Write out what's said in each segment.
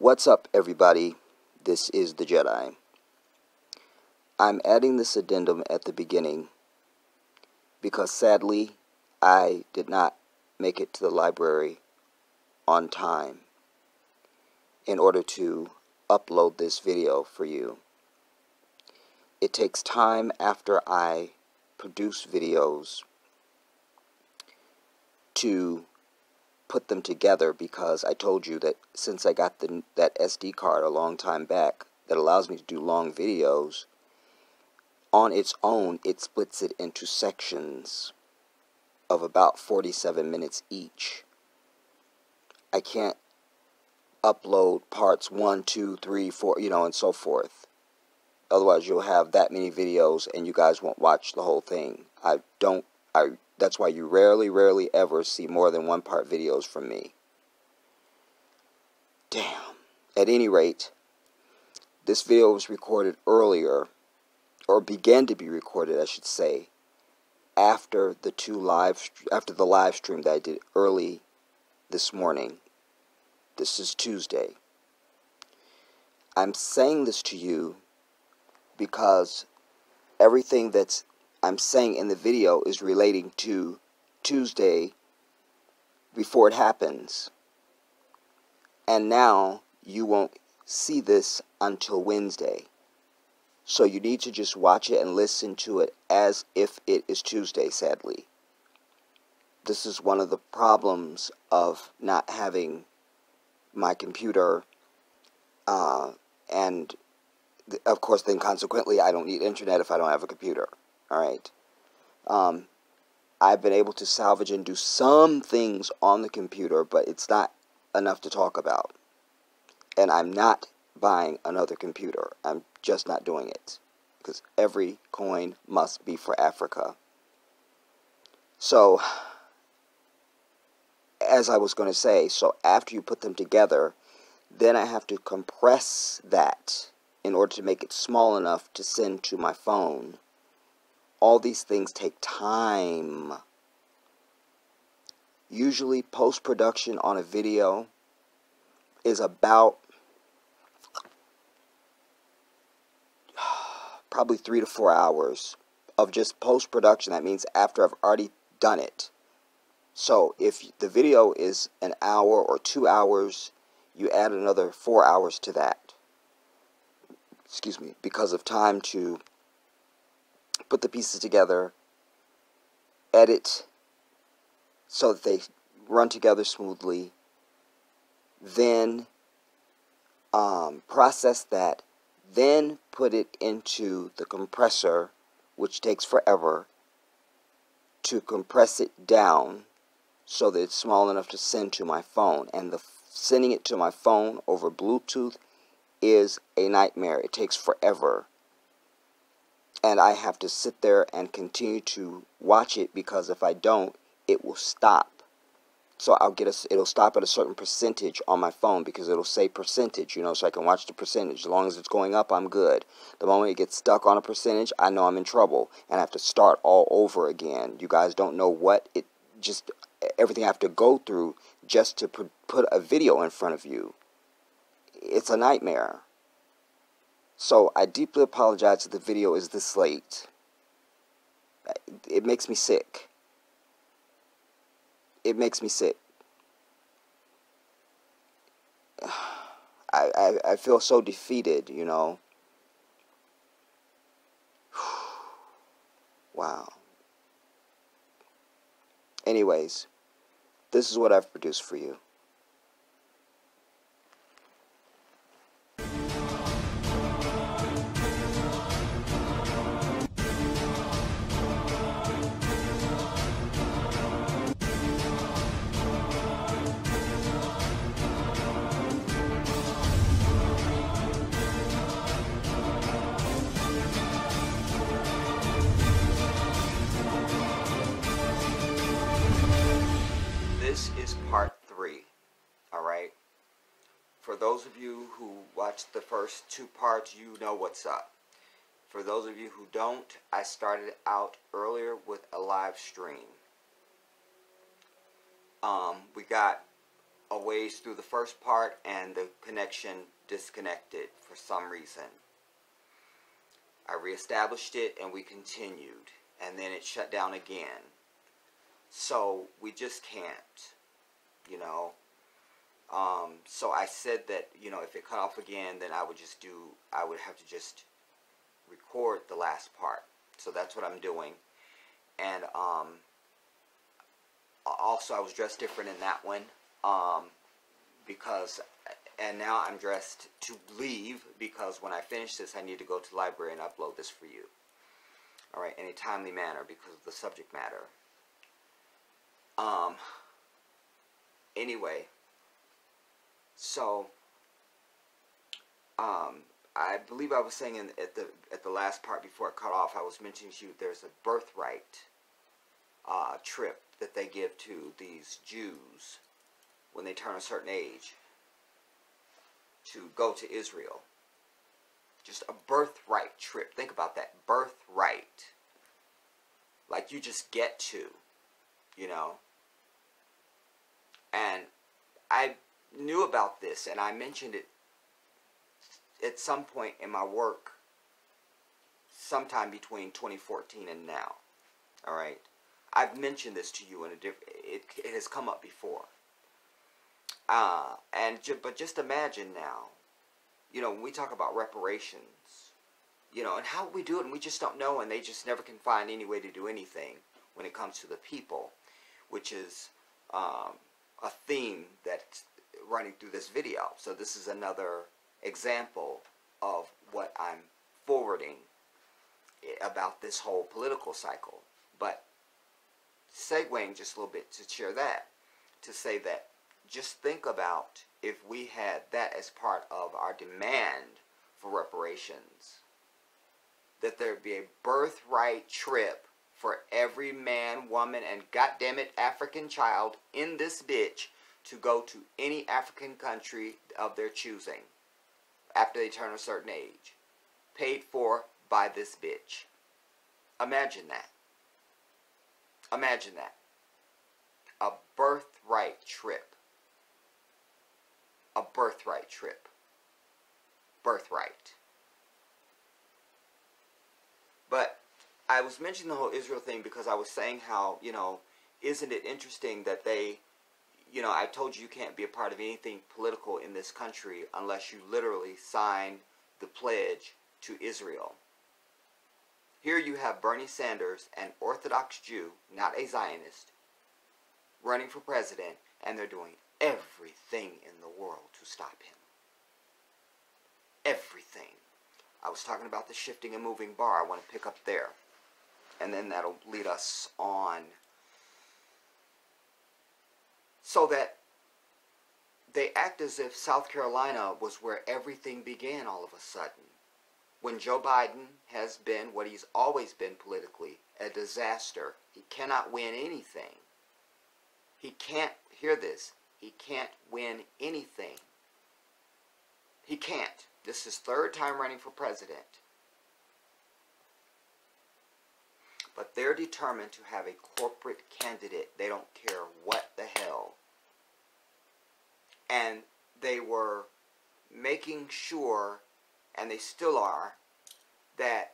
What's up, everybody? This is the Jedi. I'm adding this addendum at the beginning because sadly I did not make it to the library on time in order to upload this video for you. It takes time after I produce videos to put them together, because I told you that since I got that SD card a long time back that allows me to do long videos, on its own it splits it into sections of about 47 minutes each. I can't upload parts 1, 2, 3, 4, and so forth. Otherwise you'll have that many videos and you guys won't watch the whole thing. That's why you rarely ever see more than one part videos from me. Damn. At any rate, this video was recorded earlier, or began to be recorded, I should say, after the live stream that I did early this morning. This is Tuesday. I'm saying this to you because everything that's I'm saying in the video is relating to Tuesday before it happens. And now you won't see this until Wednesday. So you need to just watch it and listen to it as if it is Tuesday, sadly. This is one of the problems of not having my computer, and of course then consequently I don't need internet if I don't have a computer. Alright, I've been able to salvage and do some things on the computer, but it's not enough to talk about. And I'm not buying another computer. I'm just not doing it. Because every coin must be for Africa. So, as I was going to say, so after you put them together, then I have to compress that in order to make it small enough to send to my phone. All these things take time. Usually post-production on a video is about probably 3 to 4 hours of just post-production. That means after I've already done it. So if the video is an hour or 2 hours, you add another 4 hours to that. Excuse me, because of time to put the pieces together, edit so that they run together smoothly, then process that, then put it into the compressor, which takes forever to compress it down so that it's small enough to send to my phone. And sending it to my phone over Bluetooth is a nightmare. It takes forever. And I have to sit there and continue to watch it, because if I don't, it will stop. So it'll stop at a certain percentage on my phone, because it'll say percentage, so I can watch the percentage. As long as it's going up, I'm good. The moment it gets stuck on a percentage, I know I'm in trouble, and I have to start all over again. You guys don't know everything I have to go through just to put a video in front of you. It's a nightmare. So I deeply apologize that the video is this late. It makes me sick. It makes me sick. I feel so defeated, Wow. Anyways, this is what I've produced for you. This is part 3, alright? For those of you who watched the first 2 parts, you know what's up. For those of you who don't, I started out earlier with a live stream. We got a ways through the first part and the connection disconnected for some reason. I reestablished it and we continued, and then it shut down again. So we just can't, you know. So I said that, you know, if it cut off again, then I would have to just record the last part. So that's what I'm doing. And also I was dressed different in that one, and now I'm dressed to leave, because when I finish this I need to go to the library and upload this for you. Alright, in a timely manner because of the subject matter. Anyway, so I believe I was saying at the last part before it cut off, I was mentioning to you there's a birthright trip that they give to these Jews when they turn a certain age to go to Israel. Just a birthright trip. Think about that. Birthright. Like you just get to, you know. And I knew about this, and I mentioned it at some point in my work sometime between 2014 and now. Alright? I've mentioned this to you in a different... It has come up before. But just imagine now, you know, when we talk about reparations, you know, and how we do it, and we just don't know, and they just never can find any way to do anything when it comes to the people, which is a theme that's running through this video. So this is another example of what I'm forwarding about this whole political cycle. But segueing just a little bit to share that, to say that just think about if we had that as part of our demand for reparations, that there'd be a birthright trip for every man, woman, and goddammit African child in this bitch to go to any African country of their choosing after they turn a certain age, paid for by this bitch. Imagine that. Imagine that. A birthright trip. A birthright trip. Birthright. But I was mentioning the whole Israel thing because I was saying how, you know, isn't it interesting that they, you know, I told you can't be a part of anything political in this country unless you literally sign the pledge to Israel. Here you have Bernie Sanders, an Orthodox Jew, not a Zionist, running for president, and they're doing everything in the world to stop him. Everything. I was talking about the shifting and moving bar. I want to pick up there. And then that'll lead us on. So that they act as if South Carolina was where everything began all of a sudden. When Joe Biden has been what he's always been politically, a disaster. He cannot win anything. He can't, hear this, he can't win anything. He can't. This is his third time running for president. But they're determined to have a corporate candidate. They don't care what the hell. And they were making sure, and they still are, that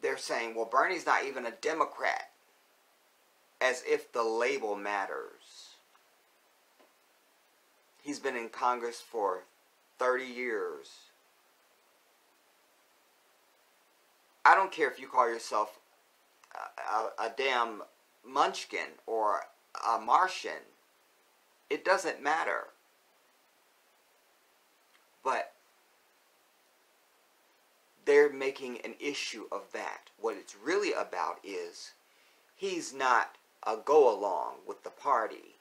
they're saying, well, Bernie's not even a Democrat. As if the label matters. He's been in Congress for 30 years. I don't care if you call yourself a damn munchkin or a Martian. It doesn't matter. But they're making an issue of that. What it's really about is he's not a go-along with the party.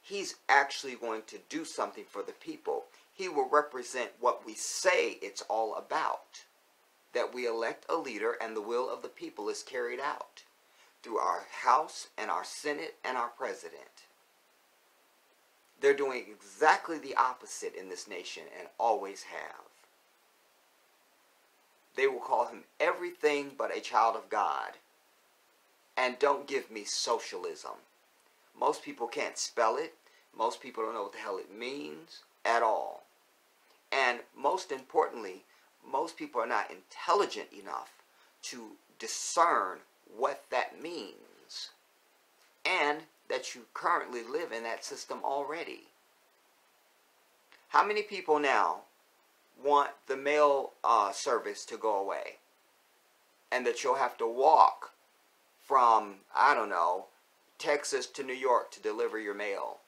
He's actually going to do something for the people. He will represent what we say it's all about. That we elect a leader and the will of the people is carried out through our House and our Senate and our President. They're doing exactly the opposite in this nation and always have. They will call him everything but a child of God. And don't give me socialism. Most people can't spell it. Most people don't know what the hell it means at all. And most importantly, most people are not intelligent enough to discern what that means, and that you currently live in that system already. How many people now want the mail service to go away, and that you'll have to walk from, I don't know, Texas to New York to deliver your mail?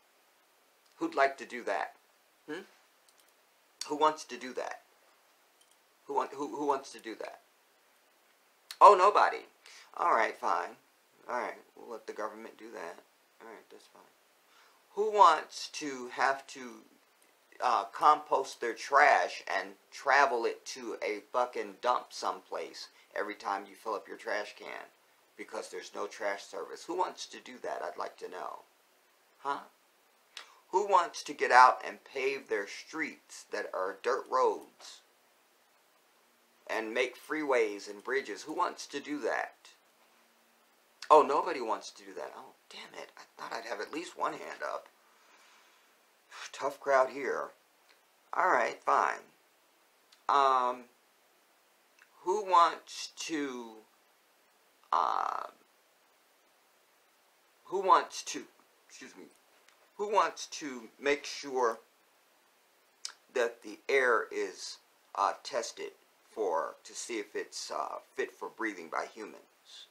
Who'd like to do that? Who wants to do that? Who wants to do that? Oh, nobody. All right, fine. All right, we'll let the government do that. All right, that's fine. Who wants to have to compost their trash and travel it to a fucking dump someplace every time you fill up your trash can because there's no trash service? Who wants to do that? I'd like to know. Huh? Who wants to get out and pave their streets that are dirt roads and make freeways and bridges? Who wants to do that? Oh, nobody wants to do that. Oh, damn it. I thought I'd have at least one hand up. Tough crowd here. Alright, fine. Who wants to, who wants to make sure that the air is tested to see if it's fit for breathing by humans?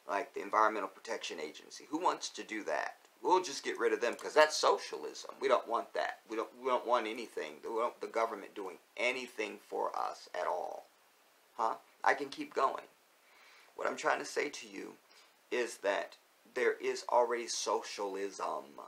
Like the Environmental Protection Agency. Who wants to do that? We'll just get rid of them because that's socialism. We don't want that. We don't want anything. We don't want the government doing anything for us at all. Huh? I can keep going. What I'm trying to say to you is that there is already socialism.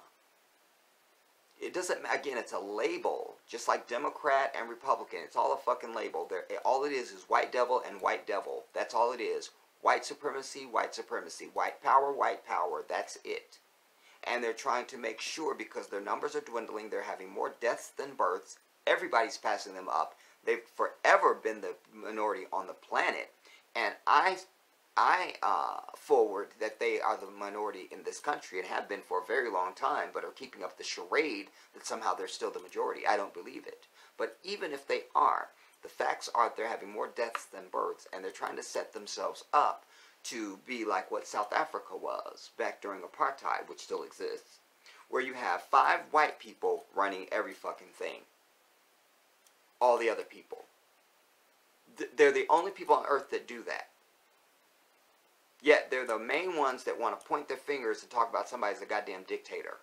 It doesn't, again, it's a label. Just like Democrat and Republican. It's all a fucking label. All it is white devil and white devil. That's all it is. White supremacy, white supremacy. White power, that's it. And they're trying to make sure, because their numbers are dwindling, they're having more deaths than births, everybody's passing them up. They've forever been the minority on the planet. And I forward that they are the minority in this country and have been for a very long time, but are keeping up the charade that somehow they're still the majority. I don't believe it. But even if they are, the facts are they're having more deaths than births, and they're trying to set themselves up to be like what South Africa was back during apartheid, which still exists, where you have 5 white people running every fucking thing. All the other people. They're the only people on earth that do that. Yet they're the main ones that want to point their fingers and talk about somebody as a goddamn dictator.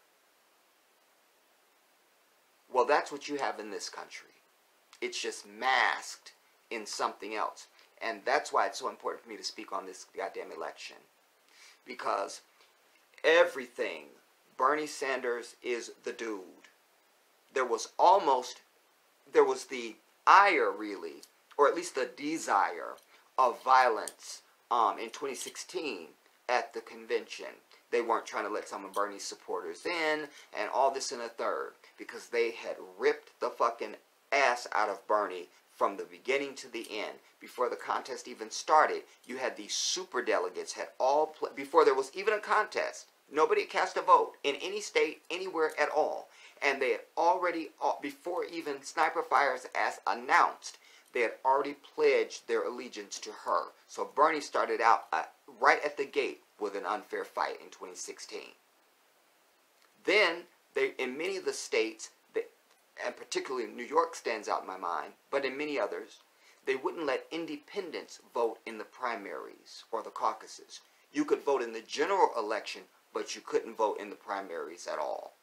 Well, that's what you have in this country. It's just masked in something else. And that's why it's so important for me to speak on this goddamn election. Because everything, Bernie Sanders is the dude. There was the ire, really, or at least the desire of violence in 2016 at the convention. They weren't trying to let some of Bernie's supporters in, and all this and a third, because they had ripped the fucking ass out of Bernie from the beginning to the end. Before the contest even started, you had these super delegates had all before there was even a contest. Nobody cast a vote in any state, anywhere at all. And they had already, before even Sniper Fire's ass announced, they had already pledged their allegiance to her. So Bernie started out right at the gate with an unfair fight in 2016. Then, in many of the states, and particularly New York stands out in my mind, but in many others, they wouldn't let independents vote in the primaries or the caucuses. You could vote in the general election, but you couldn't vote in the primaries at all.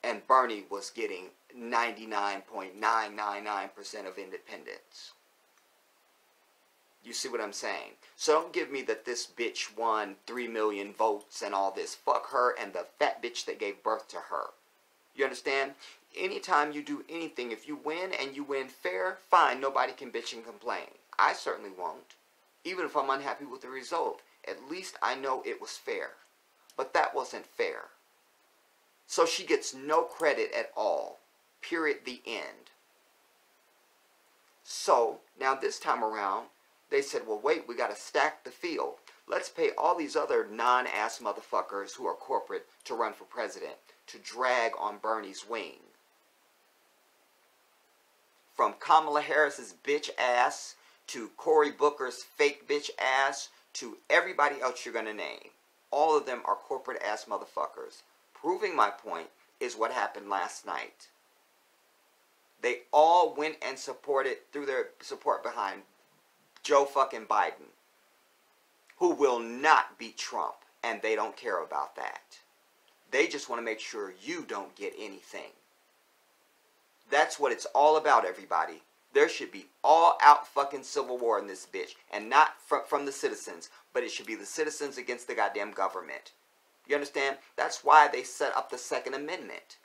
And Bernie was getting 99.999% of independents. You see what I'm saying? So don't give me that this bitch won 3 million votes and all this. Fuck her and the fat bitch that gave birth to her. You understand? Anytime you do anything, if you win and you win fair, fine, nobody can bitch and complain. I certainly won't. Even if I'm unhappy with the result, at least I know it was fair. But that wasn't fair. So she gets no credit at all. Period, the end. So, now this time around, they said, well, wait, we got to stack the field. Let's pay all these other non-ass motherfuckers who are corporate to run for president, to drag on Bernie's wing. From Kamala Harris's bitch ass, to Cory Booker's fake bitch ass, to everybody else you're going to name. All of them are corporate ass motherfuckers. Proving my point is what happened last night. They all went and supported, through their support behind Joe fucking Biden, who will not beat Trump, and they don't care about that. They just want to make sure you don't get anything. That's what it's all about, everybody. There should be all-out fucking civil war in this bitch, and not from the citizens, but it should be the citizens against the goddamn government. You understand? That's why they set up the Second Amendment.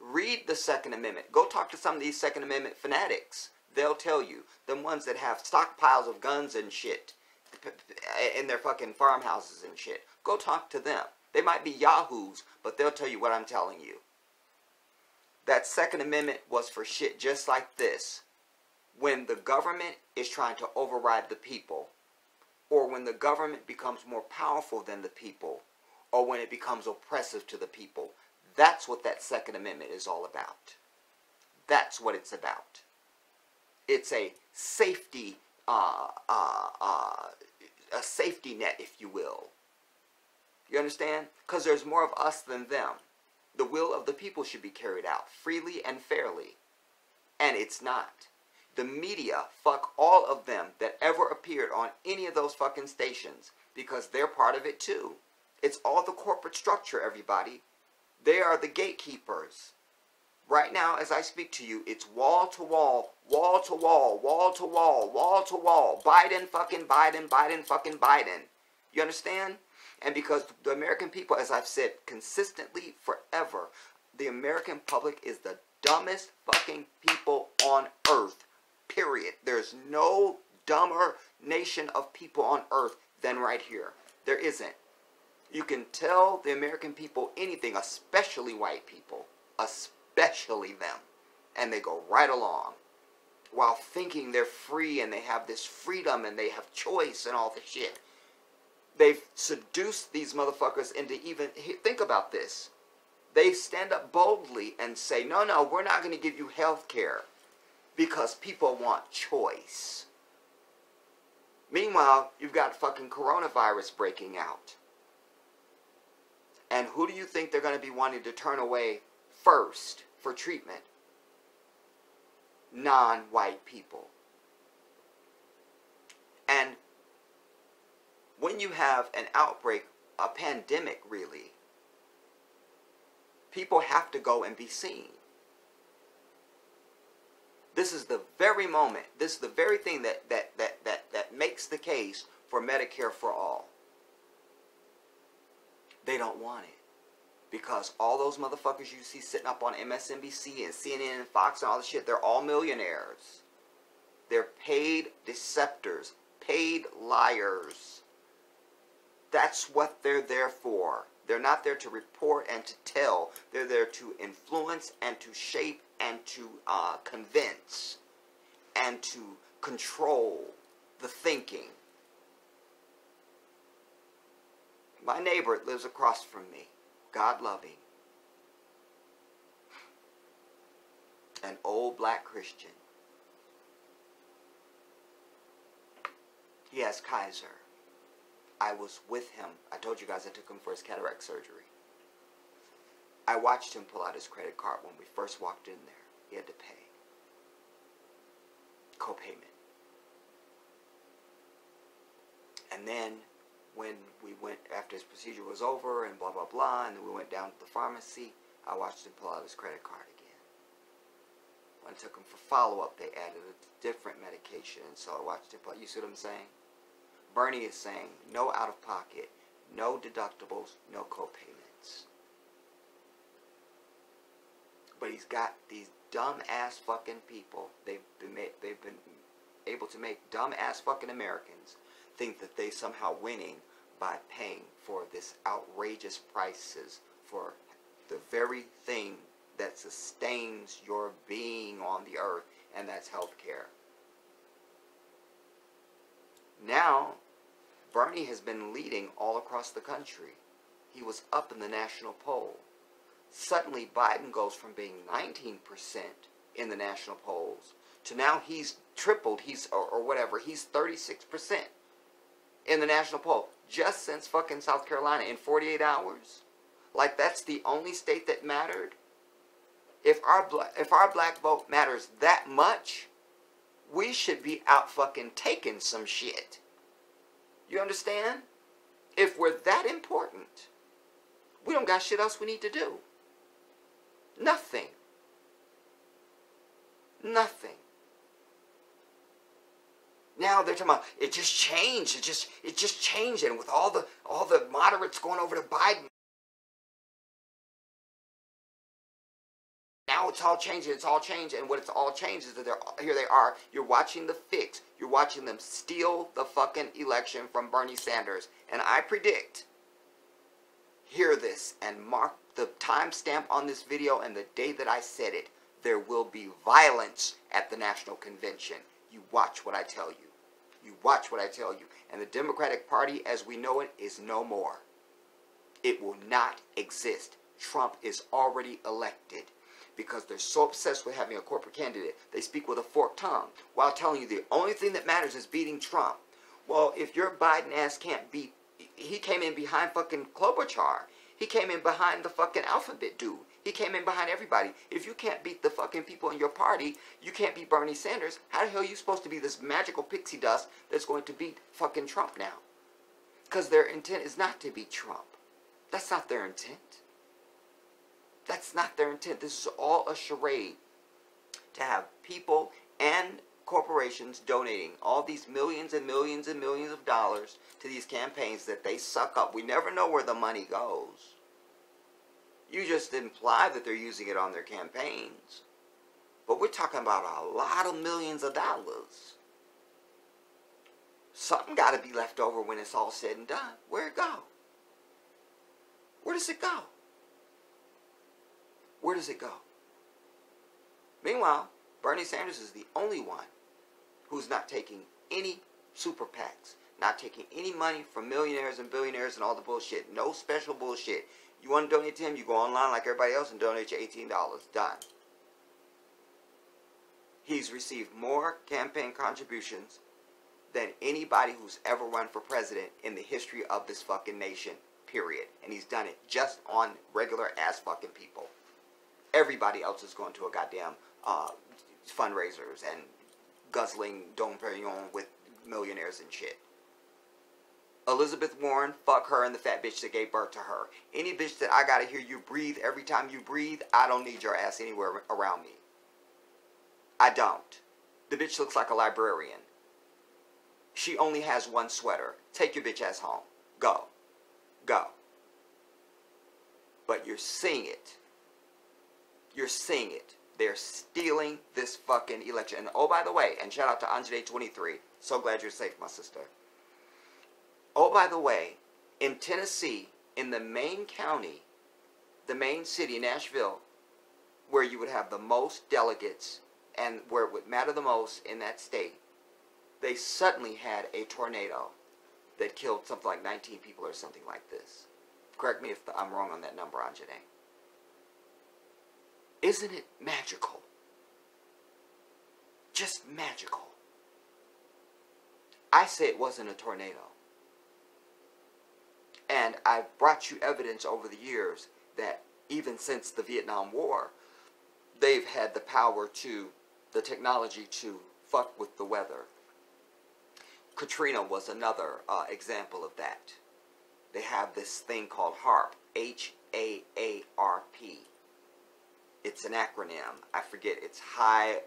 Read the Second Amendment. Go talk to some of these Second Amendment fanatics. They'll tell you. The ones that have stockpiles of guns and shit in their fucking farmhouses and shit. Go talk to them. They might be yahoos, but they'll tell you what I'm telling you. That Second Amendment was for shit just like this. When the government is trying to override the people, or when the government becomes more powerful than the people, or when it becomes oppressive to the people, that's what that Second Amendment is all about. That's what it's about. It's a safety, safety net, if you will. You understand? Because there's more of us than them. The will of the people should be carried out freely and fairly. And it's not. The media, fuck all of them that ever appeared on any of those fucking stations, because they're part of it too. It's all the corporate structure, everybody. They are the gatekeepers. Right now, as I speak to you, it's wall to wall, wall to wall, wall to wall, wall to wall. Biden fucking Biden, Biden fucking Biden. You understand? And because the American people, as I've said consistently forever, the American public is the dumbest fucking people on earth. Period. There's no dumber nation of people on earth than right here. There isn't. You can tell the American people anything, especially white people. Especially them. And they go right along. While thinking they're free and they have this freedom and they have choice and all this shit. They've seduced these motherfuckers into even... Think about this. They stand up boldly and say, no, no, we're not going to give you health care. Because people want choice. Meanwhile, you've got fucking coronavirus breaking out. And who do you think they're going to be wanting to turn away first for treatment? Non-white people. And when you have an outbreak, a pandemic really, people have to go and be seen. This is the very moment, this is the very thing that makes the case for Medicare for all. They don't want it. Because all those motherfuckers you see sitting up on MSNBC and CNN and Fox and all this shit, they're all millionaires. They're paid deceptors, paid liars. That's what they're there for. They're not there to report and to tell. They're there to influence and to shape and to convince and to control the thinking. My neighbor lives across from me. God-loving. An old black Christian. He has Kaiser. I was with him. I told you guys I took him for his cataract surgery. I watched him pull out his credit card when we first walked in there. He had to pay. Co-payment. And then when we went, after his procedure was over and blah, blah, blah, and then we went down to the pharmacy, I watched him pull out his credit card again. When I took him for follow-up, they added a different medication, and so I watched him pull. You see what I'm saying? Bernie is saying no out-of-pocket, no deductibles, no co-payments. But he's got these dumb-ass fucking people. They've been able to make dumb-ass fucking Americans think that they somehow winning by paying for this outrageous prices for the very thing that sustains your being on the earth, and that's health care. Now, Bernie has been leading all across the country. He was up in the national poll. Suddenly, Biden goes from being 19% in the national polls to now he's tripled, or whatever, he's 36% in the national poll just since fucking South Carolina in 48 hours. Like, that's the only state that mattered. If our black vote matters that much, we should be out fucking taking some shit. You understand? If we're that important, we don't got shit else we need to do. Nothing. Nothing. Now they're talking about it just changed. It just changed, and with all the moderates going over to Biden, now it's all changing. It's all changed, and what it's all changed is that here they are. You're watching the fix. You're watching them steal the fucking election from Bernie Sanders, and I predict. Hear this and mark the timestamp on this video and the day that I said it. There will be violence at the National Convention. You watch what I tell you. You watch what I tell you. And the Democratic Party, as we know it, is no more. It will not exist. Trump is already elected because they're so obsessed with having a corporate candidate. They speak with a forked tongue while telling you the only thing that matters is beating Trump. Well, if your Biden ass can't beat, he came in behind fucking Klobuchar. He came in behind the fucking alphabet dude. He came in behind everybody. If you can't beat the fucking people in your party, you can't beat Bernie Sanders. How the hell are you supposed to be this magical pixie dust that's going to beat fucking Trump now? Because their intent is not to beat Trump. That's not their intent. That's not their intent. This is all a charade to have people and corporations donating all these millions and millions and millions of dollars to these campaigns that they suck up. We never know where the money goes. You just imply that they're using it on their campaigns. But we're talking about a lot of millions of dollars. Something got to be left over when it's all said and done. Where'd it go? Where does it go? Where does it go? Meanwhile, Bernie Sanders is the only one who's not taking any super PACs, not taking any money from millionaires and billionaires and all the bullshit. No special bullshit. You want to donate to him, you go online like everybody else and donate your $18. Done. He's received more campaign contributions than anybody who's ever run for president in the history of this fucking nation, period. And he's done it just on regular ass fucking people. Everybody else is going to a goddamn fundraisers and guzzling Dom Perignon with millionaires and shit. Elizabeth Warren, fuck her and the fat bitch that gave birth to her. Any bitch that I gotta hear you breathe every time you breathe, I don't need your ass anywhere around me. I don't. The bitch looks like a librarian. She only has one sweater. Take your bitch ass home. Go. Go. But you're seeing it. You're seeing it. They're stealing this fucking election. And oh, by the way, and shout out to Anjay23. So glad you're safe, my sister. Oh, by the way, in Tennessee, in the main county, the main city, Nashville, where you would have the most delegates and where it would matter the most in that state, they suddenly had a tornado that killed something like 19 people or something like this. Correct me if I'm wrong on that number, Anjay. Isn't it magical? Just magical. I say it wasn't a tornado. And I've brought you evidence over the years that even since the Vietnam War, they've had the power to, the technology to fuck with the weather. Katrina was another example of that. They have this thing called HAARP, H-A-A-R-P. It's an acronym. I forget. It's high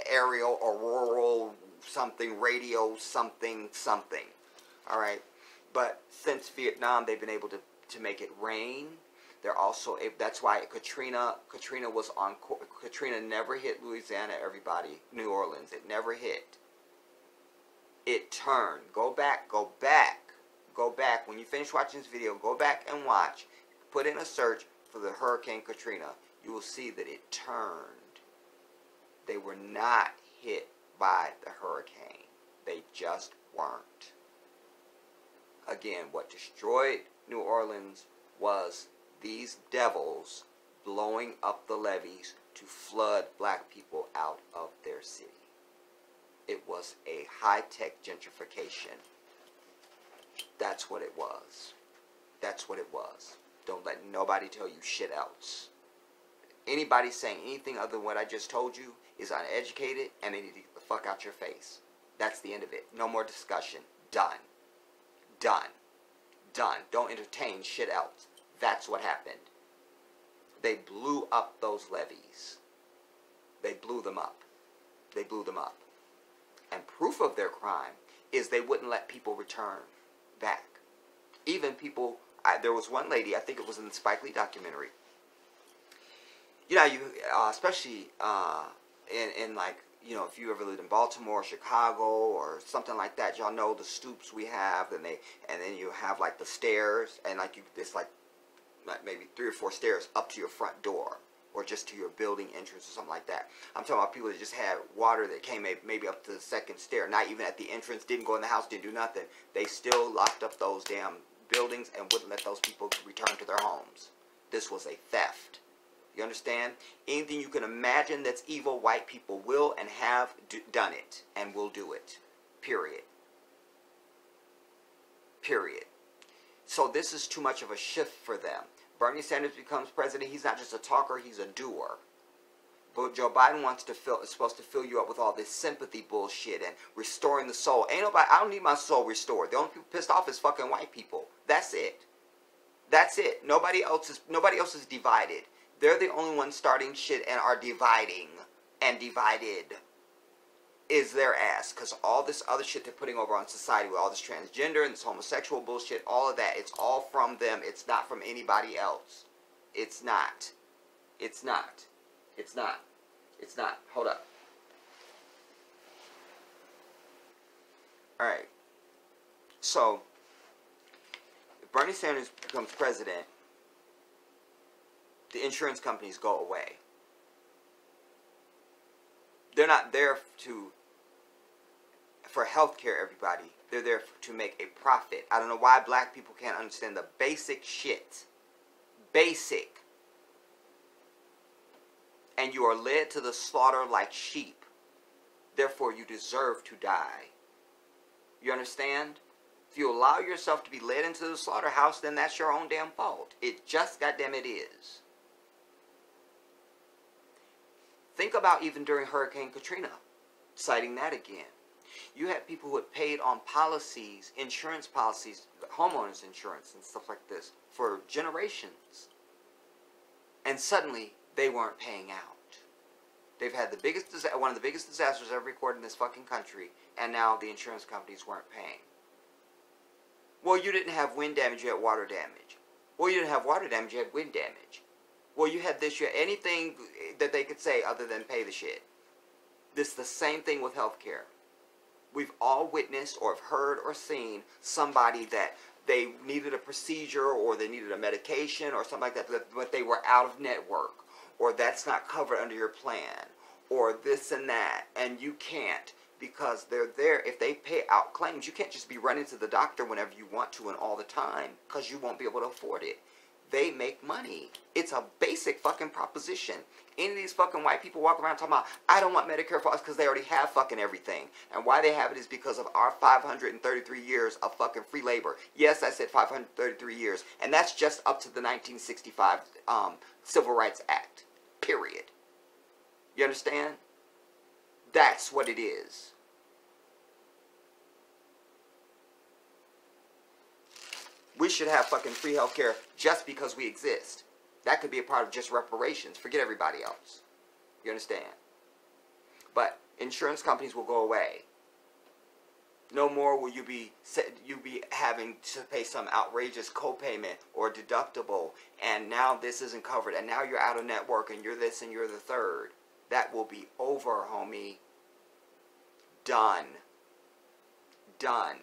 aerial auroral something radio something something. All right, but since Vietnam, they've been able to make it rain. They're also that's why Katrina was on. Katrina never hit Louisiana. Everybody, New Orleans, it never hit. It turned. Go back. Go back. Go back. When you finish watching this video, go back and watch. Put in a search for the Hurricane Katrina. You will see that it turned. They were not hit by the hurricane. They just weren't. Again, what destroyed New Orleans was these devils blowing up the levees to flood black people out of their city. It was a high-tech gentrification. That's what it was. That's what it was. Don't let nobody tell you shit else. Anybody saying anything other than what I just told you is uneducated, and they need to get the fuck out your face. That's the end of it. No more discussion. Done. Done. Done. Don't entertain shit else. That's what happened. They blew up those levees. They blew them up. They blew them up. And proof of their crime is they wouldn't let people return back. Even people, there was one lady, I think it was in the Spike Lee documentary. You know, especially in like, you know, if you ever lived in Baltimore, Chicago, or something like that, y'all know the stoops we have, and then you have like the stairs, and like it's like maybe 3 or 4 stairs up to your front door, or just to your building entrance or something like that. I'm talking about people that just had water that came maybe up to the 2nd stair, not even at the entrance, didn't go in the house, didn't do nothing. They still locked up those damn buildings and wouldn't let those people return to their homes. This was a theft. You understand? Anything you can imagine that's evil, white people will and have done it and will do it. Period. Period. So this is too much of a shift for them. Bernie Sanders becomes president. He's not just a talker, he's a doer. But Joe Biden is supposed to fill you up with all this sympathy bullshit and restoring the soul. Ain't nobody, I don't need my soul restored. The only people pissed off is fucking white people. That's it. That's it. Nobody else is divided. They're the only ones starting shit and are dividing and divided is their ass. Because all this other shit they're putting over on society with all this transgender and this homosexual bullshit, all of that, it's all from them. It's not from anybody else. It's not. It's not. It's not. It's not. Hold up. Alright. So, if Bernie Sanders becomes president, the insurance companies go away. They're not there for healthcare, everybody. They're there to make a profit. I don't know why black people can't understand the basic shit. Basic. And you are led to the slaughter like sheep. Therefore, you deserve to die. You understand? If you allow yourself to be led into the slaughterhouse, then that's your own damn fault. It just goddamn it is. Think about even during Hurricane Katrina, citing that again. You had people who had paid on policies, insurance policies, homeowners insurance and stuff like this for generations. And suddenly, they weren't paying out. They've had one of the biggest disasters ever recorded in this fucking country, and now the insurance companies weren't paying. Well, you didn't have wind damage, you had water damage. Well, you didn't have water damage, you had wind damage. Well, you had this, you had anything that they could say other than pay the shit. This is the same thing with healthcare. We've all witnessed or have heard or seen somebody that they needed a procedure or they needed a medication or something like that, but they were out of network, or that's not covered under your plan, or this and that, and you can't because they're there. If they pay out claims, you can't just be running to the doctor whenever you want to and all the time because you won't be able to afford it. They make money. It's a basic fucking proposition. Any of these fucking white people walk around talking about, I don't want Medicare for us because they already have fucking everything. And why they have it is because of our 533 years of fucking free labor. Yes, I said 533 years. And that's just up to the 1965 Civil Rights Act. Period. You understand? That's what it is. We should have fucking free healthcare just because we exist. That could be a part of just reparations. Forget everybody else. You understand? But insurance companies will go away. No more will you be having to pay some outrageous copayment or deductible, and now this isn't covered, and now you're out of network, and you're this and you're the third. That will be over, homie. Done. Done.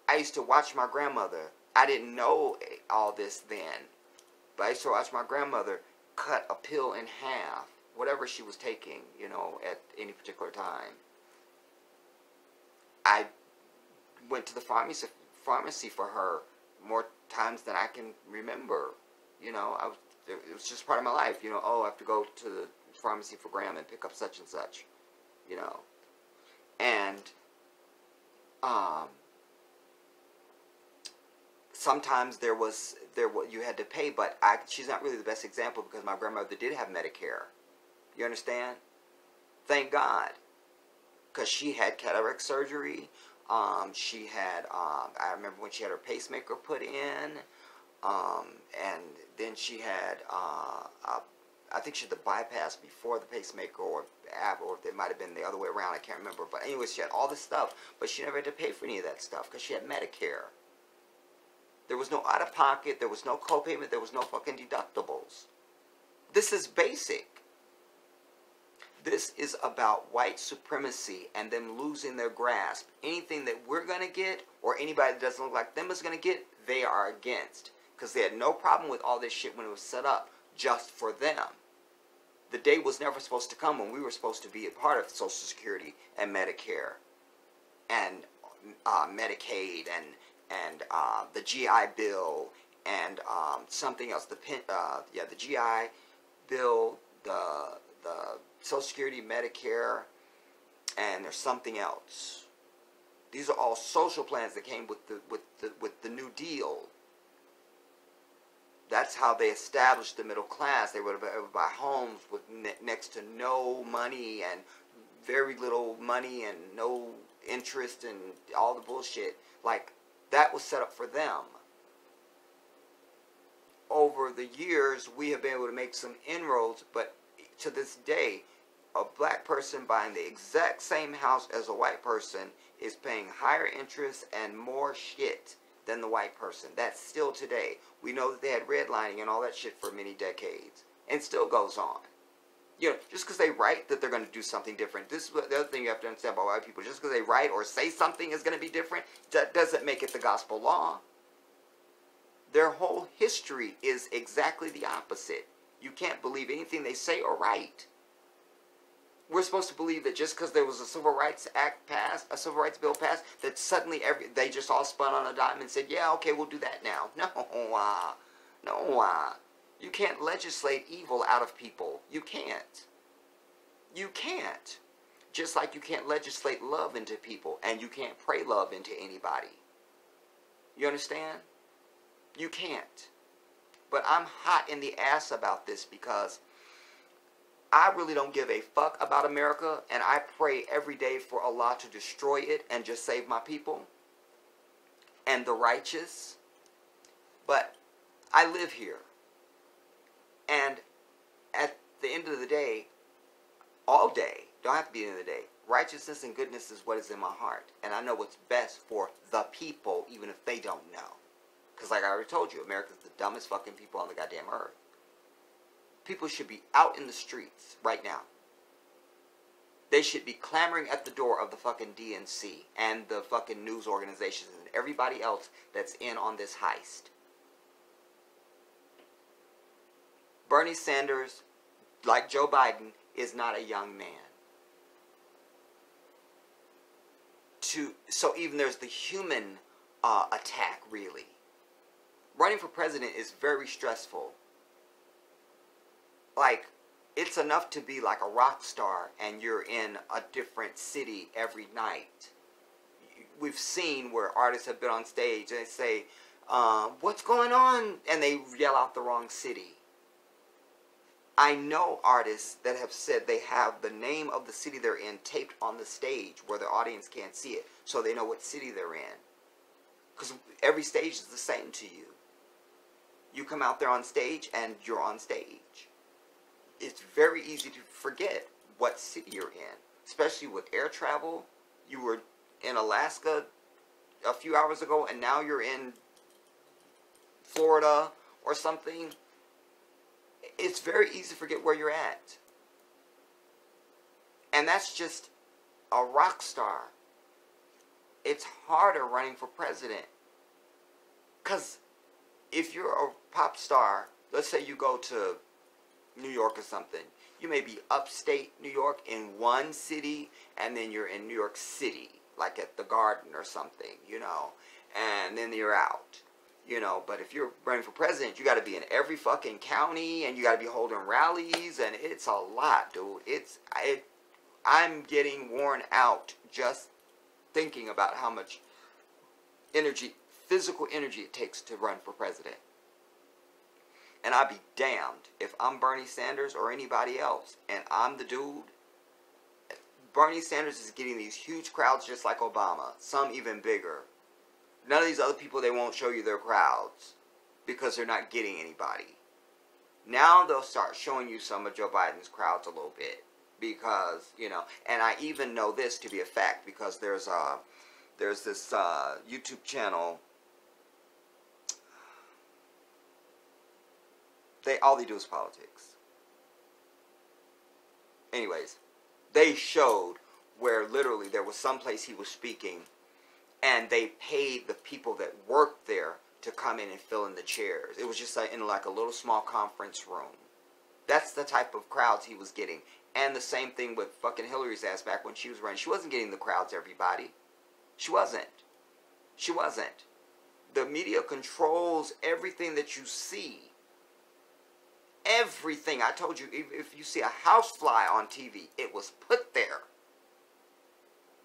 I used to watch my grandmother. I didn't know all this then. But I used to watch my grandmother cut a pill in half whatever she was taking, you know, at any particular time. I went to the pharmacy for her more times than I can remember. You know, it was just part of my life. You know, oh, I have to go to the pharmacy for Graham and pick up such and such. You know, and sometimes you had to pay, but she's not really the best example because my grandmother did have Medicare. You understand? Thank God, because she had cataract surgery. She had, I remember when she had her pacemaker put in, and then she had, I think she had the bypass before the pacemaker, or it might have been the other way around, I can't remember. But anyways, she had all this stuff, but she never had to pay for any of that stuff because she had Medicare. There was no out-of-pocket, there was no co-payment, there was no fucking deductibles. This is basic. This is about white supremacy and them losing their grasp. Anything that we're going to get, or anybody that doesn't look like them is going to get, they are against. Because they had no problem with all this shit when it was set up just for them. The day was never supposed to come when we were supposed to be a part of Social Security and Medicare and Medicaid and the GI Bill and something else. The GI Bill, the Social Security, Medicare, and there's something else. These are all social plans that came with the New Deal. That's how they established the middle class. They would buy homes with next to no money and very little money and no interest and all the bullshit. Like, that was set up for them. Over the years, we have been able to make some inroads, but to this day, a black person buying the exact same house as a white person is paying higher interest and more shit than the white person. That's still today. We know that they had redlining and all that shit for many decades. And still goes on. You know, just because they write that they're going to do something different. This is the other thing you have to understand about white people. Just because they write or say something is going to be different, that doesn't make it the gospel law. Their whole history is exactly the opposite. You can't believe anything they say or write. We're supposed to believe that just because there was a Civil Rights Act passed, a Civil Rights Bill passed, that suddenly they just all spun on a dime and said, yeah, okay, we'll do that now. No, you can't legislate evil out of people. You can't. You can't. Just like you can't legislate love into people, and you can't pray love into anybody. You understand? You can't. But I'm hot in the ass about this because I really don't give a fuck about America, and I pray every day for Allah to destroy it and just save my people and the righteous. But I live here. And at the end of the day, all day, don't have to be the end of the day, righteousness and goodness is what is in my heart. And I know what's best for the people, even if they don't know. Because like I already told you, America's the dumbest fucking people on the goddamn earth. People should be out in the streets right now. They should be clamoring at the door of the fucking DNC and the fucking news organizations and everybody else that's in on this heist. Bernie Sanders, like Joe Biden, is not a young man. So even there's the human attack, really. Running for president is very stressful. Like, it's enough to be like a rock star and you're in a different city every night. We've seen where artists have been on stage and they say, what's going on? And they yell out the wrong city. I know artists that have said they have the name of the city they're in taped on the stage where the audience can't see it, so they know what city they're in. Because every stage is the same to you. You come out there on stage and you're on stage. It's very easy to forget what city you're in, especially with air travel. You were in Alaska a few hours ago and now you're in Florida or something. It's very easy to forget where you're at. And that's just a rock star. It's harder running for president. Because if you're a pop star, let's say you go to New York or something, You may be upstate New York in one city, and then you're in New York City, like at the Garden or something, you know, and then you're out, you know. But if you're running for president, you got to be in every fucking county, and you got to be holding rallies, and it's a lot, dude. I'm getting worn out just thinking about how much energy, physical energy it takes to run for president. And I'd be damned if I'm Bernie Sanders or anybody else, and I'm the dude. Bernie Sanders is getting these huge crowds just like Obama, some even bigger. None of these other people, they won't show you their crowds because they're not getting anybody. Now they'll start showing you some of Joe Biden's crowds a little bit because, you know, and I even know this to be a fact because there's this YouTube channel. All they do is politics. Anyways, they showed where literally there was some place he was speaking, and they paid the people that worked there to come in and fill in the chairs. It was just like in like a little small conference room. That's the type of crowds he was getting. And the same thing with fucking Hillary's ass back when she was running. She wasn't getting the crowds, everybody. She wasn't. She wasn't. The media controls everything that you see. Everything. I told you, if you see a housefly on TV, it was put there.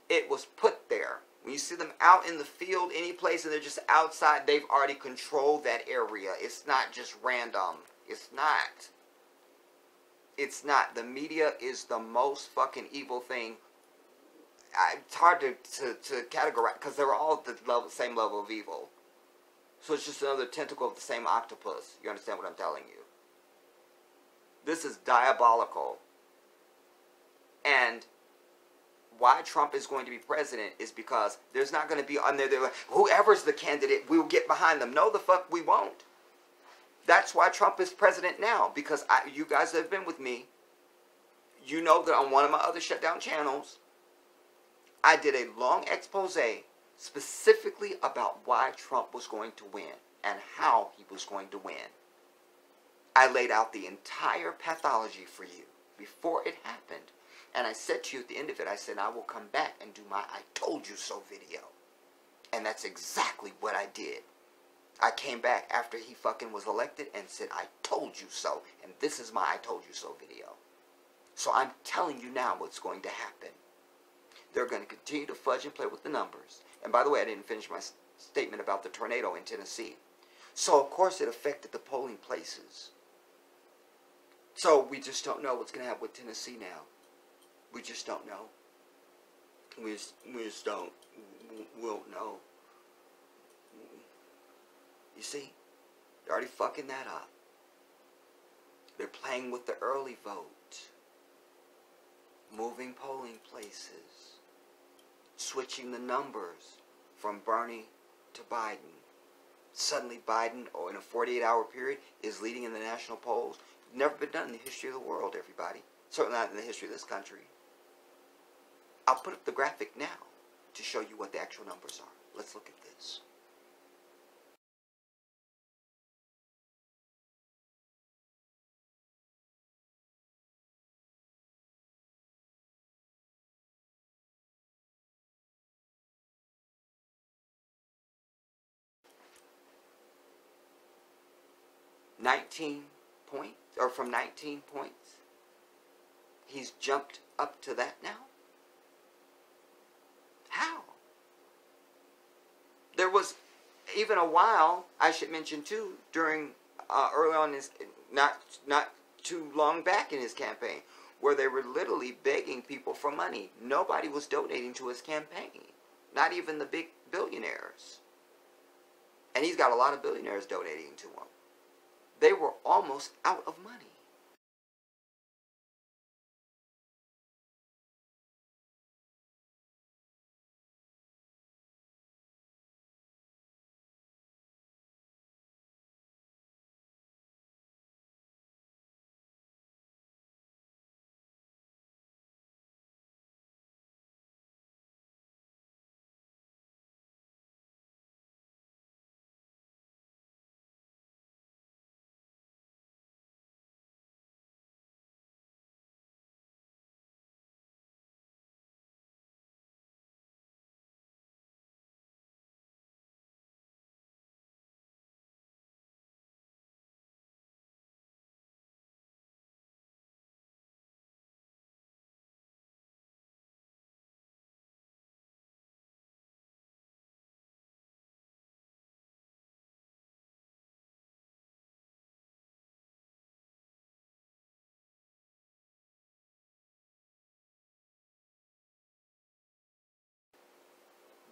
It was put there. When you see them out in the field, any place, and they're just outside, they've already controlled that area. It's not just random. It's not. It's not. The media is the most fucking evil thing. It's hard to categorize because they're all the same level of evil. So it's just another tentacle of the same octopus. You understand what I'm telling you? This is diabolical. And why Trump is going to be president is because there's not going to be on there, they're like, whoever's the candidate, we'll get behind them. No, the fuck we won't. That's why Trump is president now. Because you guys have been with me. You know that on one of my other shutdown channels, I did a long expose specifically about why Trump was going to win and how he was going to win. I laid out the entire pathology for you before it happened. And I said to you at the end of it, I said, I will come back and do my I told you so video. And that's exactly what I did. I came back after he fucking was elected and said, I told you so. And this is my I told you so video. So I'm telling you now what's going to happen. They're going to continue to fudge and play with the numbers. And by the way, I didn't finish my statement about the tornado in Tennessee. So, of course, it affected the polling places. So, we just don't know what's going to happen with Tennessee now. We just don't know. We just don't. We won't know. You see? They're already fucking that up. They're playing with the early vote. Moving polling places. Switching the numbers from Bernie to Biden. Suddenly Biden, in a 48-hour period, is leading in the national polls. Never been done in the history of the world, everybody. Certainly not in the history of this country. I'll put up the graphic now to show you what the actual numbers are. Let's look at this. From 19 points, he's jumped up to that now? How? There was even a while, I should mention too, during early on his, not too long back in his campaign, where they were literally begging people for money. Nobody was donating to his campaign. Not even the big billionaires. And he's got a lot of billionaires donating to him. They were almost out of money.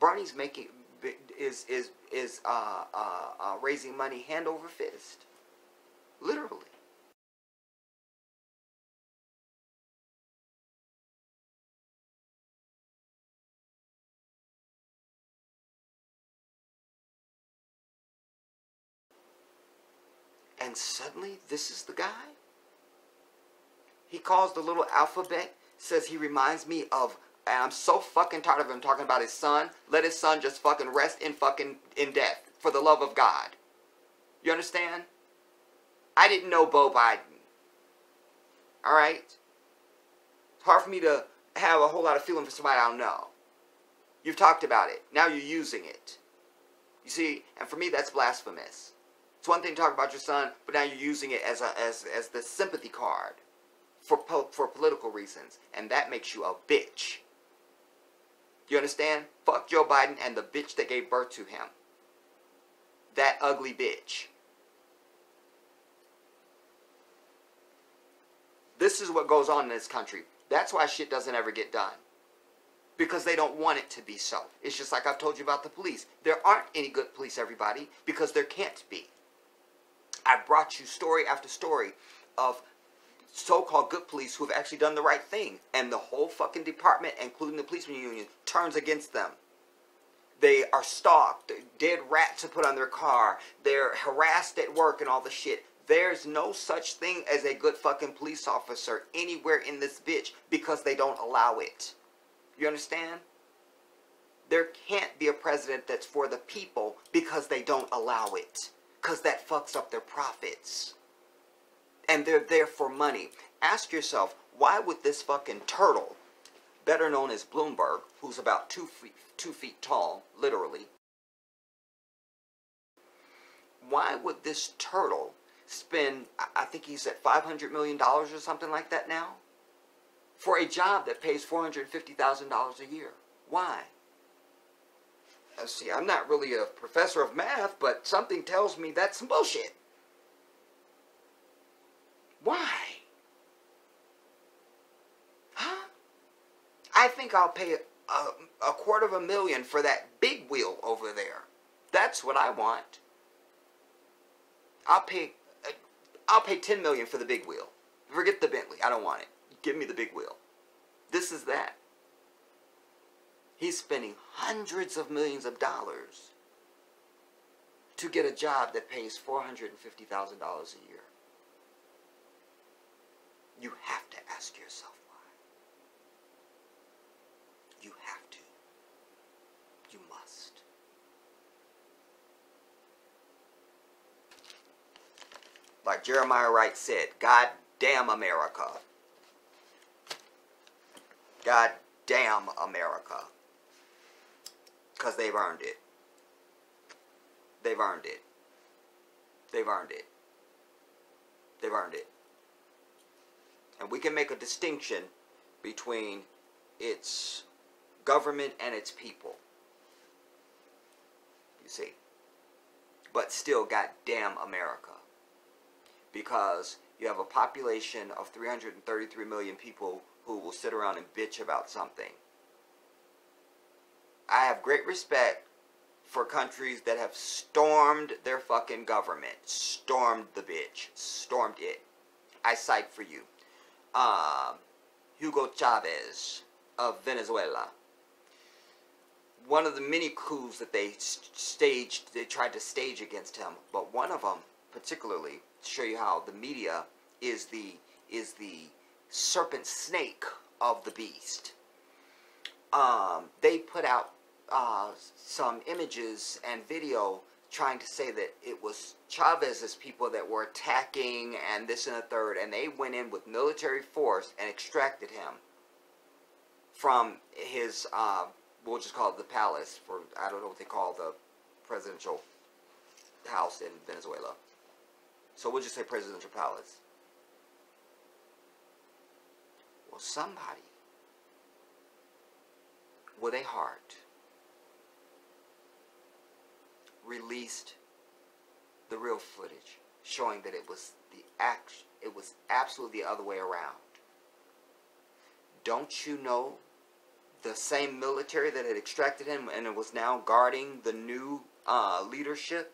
Bernie's raising money hand over fist, literally. And suddenly, this is the guy? He calls the little alphabet, says he reminds me of, and I'm so fucking tired of him talking about his son. Let his son just fucking rest in death, for the love of God. You understand? I didn't know Beau Biden. Alright? It's hard for me to have a whole lot of feeling for somebody I don't know. You've talked about it. Now you're using it. You see, and for me that's blasphemous. It's one thing to talk about your son, but now you're using it as the sympathy card for political reasons, and that makes you a bitch. You understand? Fuck Joe Biden and the bitch that gave birth to him. That ugly bitch. This is what goes on in this country. That's why shit doesn't ever get done. Because they don't want it to be so. It's just like I've told you about the police. There aren't any good police, everybody, because there can't be. I've brought you story after story of so-called good police who have actually done the right thing. And the whole fucking department, including the policeman union, turns against them. They are stalked. Dead rats are put on their car. They're harassed at work and all the shit. There's no such thing as a good fucking police officer anywhere in this bitch because they don't allow it. You understand? There can't be a president that's for the people because they don't allow it. Because that fucks up their profits. And they're there for money. Ask yourself, why would this fucking turtle, better known as Bloomberg, who's about 2 feet tall, literally, why would this turtle spend, I think he's at $500 million or something like that now, for a job that pays $450,000 a year? Why? See, I'm not really a professor of math, but something tells me that's some bullshit. Why? Huh? I think I'll pay a $250,000 for that big wheel over there. That's what I want. I'll pay $10 million for the big wheel. Forget the Bentley. I don't want it. Give me the big wheel. This is that. He's spending hundreds of millions of dollars to get a job that pays $450,000 a year. You have to ask yourself why. You have to. You must. Like Jeremiah Wright said, God damn America. God damn America. Because they've earned it. They've earned it. They've earned it. They've earned it. And we can make a distinction between its government and its people. You see. But still, goddamn America. Because you have a population of 333 million people who will sit around and bitch about something. I have great respect for countries that have stormed their fucking government. Stormed the bitch. Stormed it. I cite for you Hugo Chavez of Venezuela. One of the many coups that they tried to stage against him, but one of them particularly, to show you how the media is the serpent snake of the beast. They put out some images and video trying to say that it was Chavez's people that were attacking and this and the third, and they went in with military force and extracted him from his, we'll just call it the palace, for I don't know what they call the presidential house in Venezuela. So we'll just say presidential palace. Well, somebody with a heart released the real footage showing that it was absolutely the other way around. Don't you know the same military that had extracted him and it was now guarding the new leadership,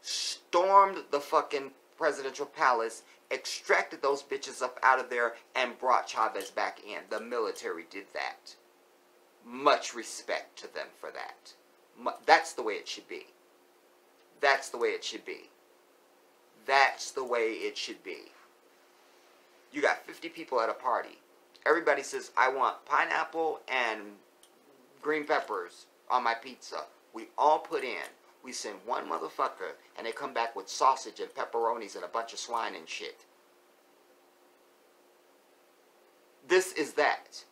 stormed the fucking presidential palace, extracted those bitches up out of there, and brought Chavez back in. The military did that. Much respect to them for that. That's the way it should be. That's the way it should be. That's the way it should be. You got 50 people at a party. Everybody says, I want pineapple and green peppers on my pizza. We all put in. We send one motherfucker, and they come back with sausage and pepperonis and a bunch of swine and shit. This is that.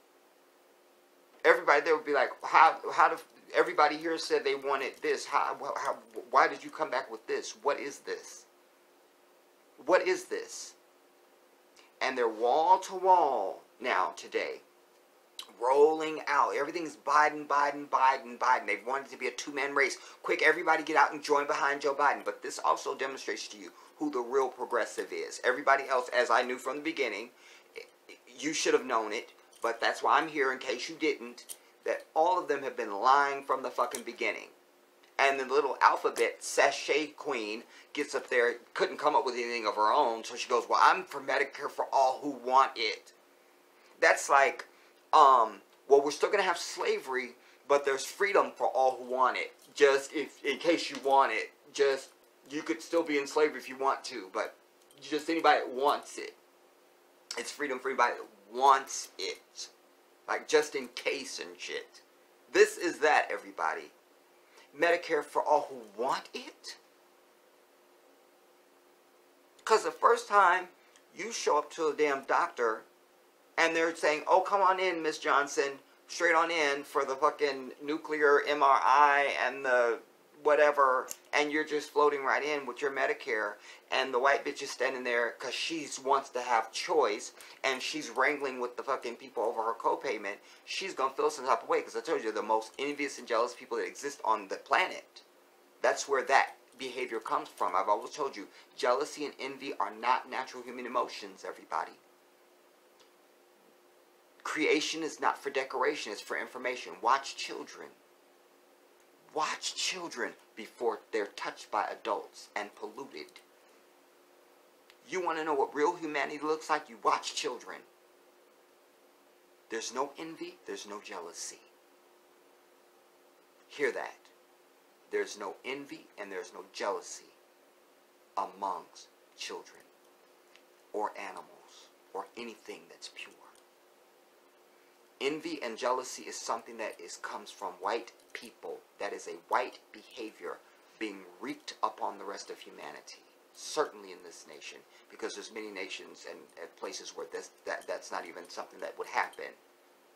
Everybody there would be like, how do everybody here said they wanted this? Why did you come back with this? What is this? What is this? And they're wall to wall now today, rolling out. Everything's Biden, Biden, Biden, Biden. They wanted it to be a two-man race. Quick, everybody get out and join behind Joe Biden. But this also demonstrates to you who the real progressive is. Everybody else, as I knew from the beginning, you should have known it, but that's why I'm here in case you didn't, that all of them have been lying from the fucking beginning. And the little alphabet sachet queen gets up there, couldn't come up with anything of her own, so she goes, well, I'm for Medicare for all who want it. That's like, well, we're still going to have slavery, but there's freedom for all who want it. Just in case you want it, just, you could still be in slavery if you want to, but just anybody that wants it. It's freedom for anybody that wants it. Like, just in case and shit. This is that, everybody. Medicare for all who want it? Because the first time you show up to a damn doctor and they're saying, oh, come on in, Miss Johnson, straight on in for the fucking nuclear MRI and the whatever, and you're just floating right in with your Medicare, and the white bitch is standing there because she wants to have choice, and she's wrangling with the fucking people over her copayment, she's going to feel some type of way, because I told you, the most envious and jealous people that exist on the planet. That's where that behavior comes from. I've always told you, jealousy and envy are not natural human emotions, everybody. Creation is not for decoration, it's for information. Watch children. Watch children before they're touched by adults and polluted. You want to know what real humanity looks like? You watch children. There's no envy, there's no jealousy. Hear that. There's no envy and there's no jealousy amongst children or animals or anything that's pure. Envy and jealousy is something that comes from white people. That is a white behavior being wreaked upon the rest of humanity. Certainly in this nation, because there's many nations and places where that's not even something that would happen.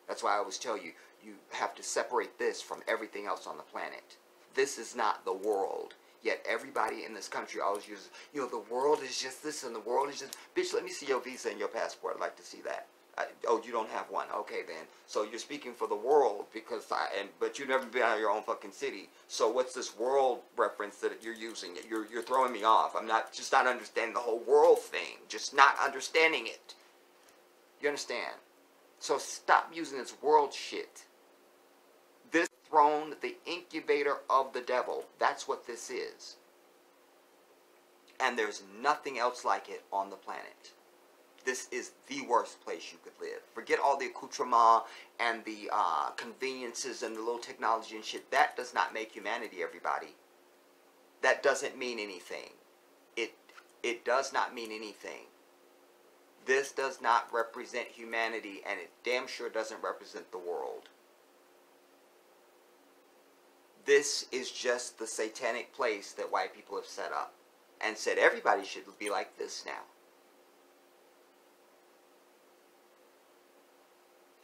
That's why I always tell you, you have to separate this from everything else on the planet. This is not the world. Yet everybody in this country always uses, you know, the world is just this and the world is just, bitch, let me see your visa and your passport. I'd like to see that. Oh, you don't have one. Okay, then. So you're speaking for the world because but you've never been out of your own fucking city. So what's this world reference that you're using? You're throwing me off. I'm not understanding the whole world thing. Just not understanding it. You understand? So stop using this world shit. This throne, the incubator of the devil. That's what this is. And there's nothing else like it on the planet. This is the worst place you could live. Forget all the accoutrement and the conveniences and the little technology and shit. That does not make humanity, everybody. That doesn't mean anything. It does not mean anything. This does not represent humanity, and it damn sure doesn't represent the world. This is just the satanic place that white people have set up and said everybody should be like this now.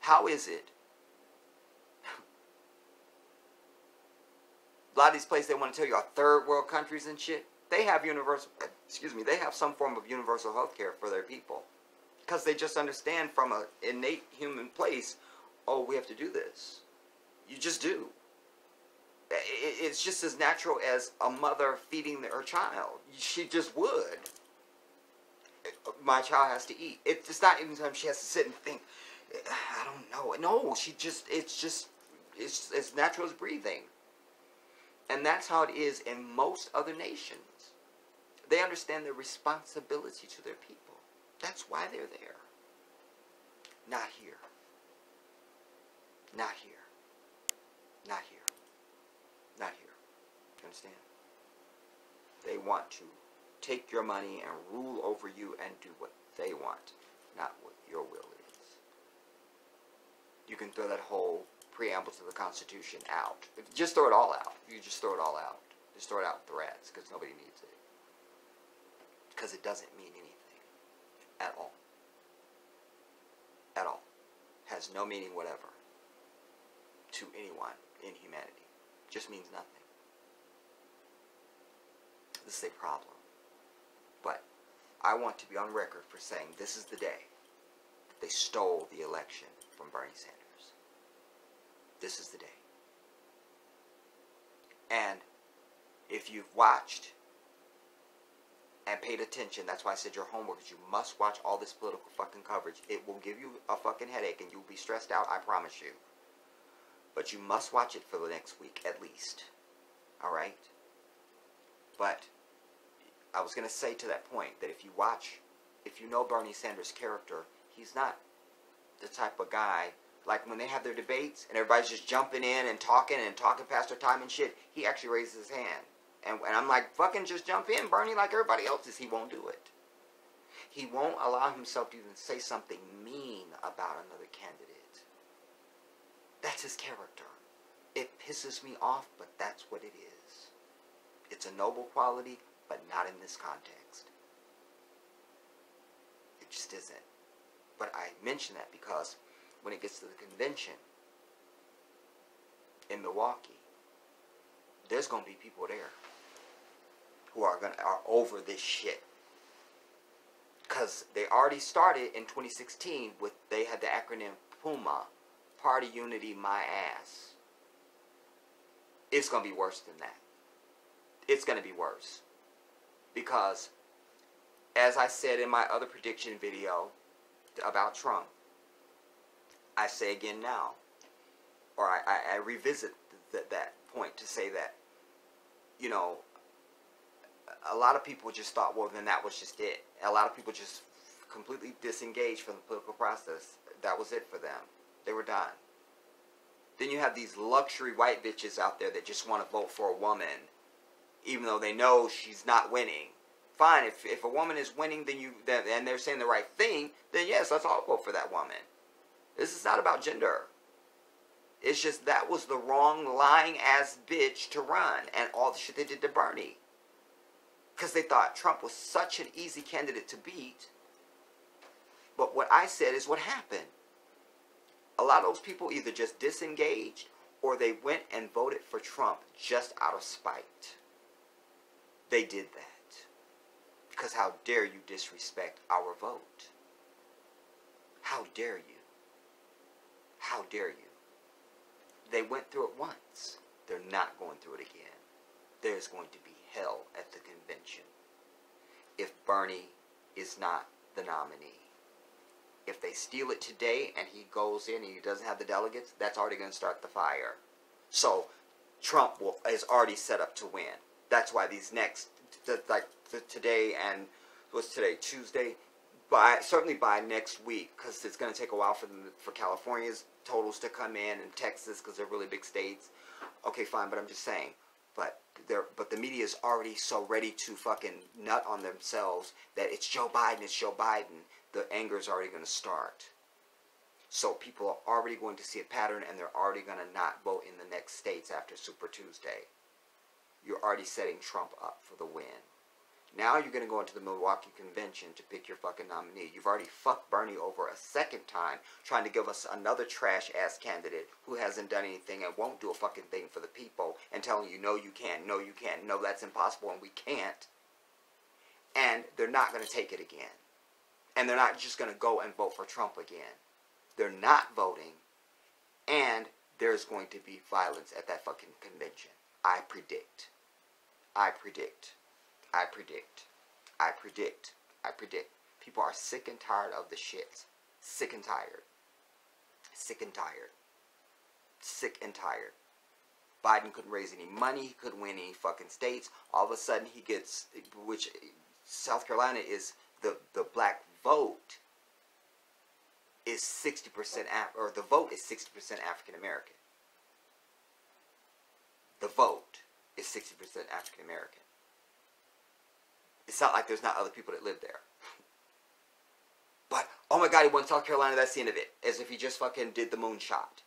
How is it? A lot of these places they want to tell you are third world countries and shit. They have they have some form of universal health care for their people. Because they just understand from an innate human place, oh, we have to do this. You just do. It's just as natural as a mother feeding her child. She just would. My child has to eat. It's not even time she has to sit and think, I don't know. No, it's natural as breathing. And that's how it is in most other nations. They understand their responsibility to their people. That's why they're there. Not here. Not here. Not here. Not here. You understand? They want to take your money and rule over you and do what they want, not what your will is. You can throw that whole preamble to the Constitution out. Just throw it all out. You just throw it all out. Just throw it out with the rats, because nobody needs it. Because it doesn't mean anything. At all. At all. Has no meaning whatever. To anyone in humanity. Just means nothing. This is a problem. But I want to be on record for saying this is the day that they stole the election from Bernie Sanders. This is the day. And if you've watched and paid attention, that's why I said your homework is you must watch all this political fucking coverage. It will give you a fucking headache and you'll be stressed out, I promise you. But you must watch it for the next week at least. Alright? But I was going to say to that point that if you watch, if you know Bernie Sanders' character, he's not the type of guy, like when they have their debates and everybody's just jumping in and talking past their time and shit, he actually raises his hand. And I'm like, fucking just jump in, Bernie, like everybody else is. He won't do it. He won't allow himself to even say something mean about another candidate. That's his character. It pisses me off, but that's what it is. It's a noble quality, but not in this context. It just isn't. But I mention that because when it gets to the convention in Milwaukee, there's going to be people there who are over this shit. Because they already started in 2016 with, they had the acronym PUMA, Party Unity My Ass. It's going to be worse than that. It's going to be worse. Because, as I said in my other prediction video about Trump, I say again now, or I revisit that point to say that, you know, a lot of people just thought, well, then that was just it. A lot of people just completely disengaged from the political process. That was it for them. They were done. Then you have these luxury white bitches out there that just want to vote for a woman, even though they know she's not winning. Fine, if a woman is winning, and they're saying the right thing, then yes, let's all vote for that woman. This is not about gender. It's just that was the wrong lying-ass bitch to run, and all the shit they did to Bernie. Because they thought Trump was such an easy candidate to beat. But what I said is what happened. A lot of those people either just disengaged, or they went and voted for Trump just out of spite. They did that. Because how dare you disrespect our vote? How dare you? How dare you? They went through it once. They're not going through it again. There's going to be hell at the convention if Bernie is not the nominee. If they steal it today and he goes in and he doesn't have the delegates, that's already going to start the fire. So Trump is already set up to win. That's why these next, today and what's today, Tuesday, certainly by next week, because it's going to take a while for California's totals to come in, and Texas, because they're really big states. Okay, fine, but I'm just saying. But the media is already so ready to fucking nut on themselves that it's Joe Biden, it's Joe Biden. The anger is already going to start. So people are already going to see a pattern, and they're already going to not vote in the next states after Super Tuesday. You're already setting Trump up for the win. Now you're going to go into the Milwaukee convention to pick your fucking nominee. You've already fucked Bernie over a second time, trying to give us another trash-ass candidate who hasn't done anything and won't do a fucking thing for the people, and telling you, no, you can't, no, you can't, no, that's impossible, and we can't. And they're not going to take it again. And they're not just going to go and vote for Trump again. They're not voting, and there's going to be violence at that fucking convention. I predict. I predict. I predict. I predict. I predict. People are sick and tired of the shit. Sick and tired. Sick and tired. Sick and tired. Biden couldn't raise any money. He couldn't win any fucking states. All of a sudden he gets, which South Carolina is the black vote is 60%, or the vote is 60% African American. The vote is 60% African American. It's not like there's not other people that live there. But, oh my God, he won South Carolina, that's the end of it. As if he just fucking did the moonshot.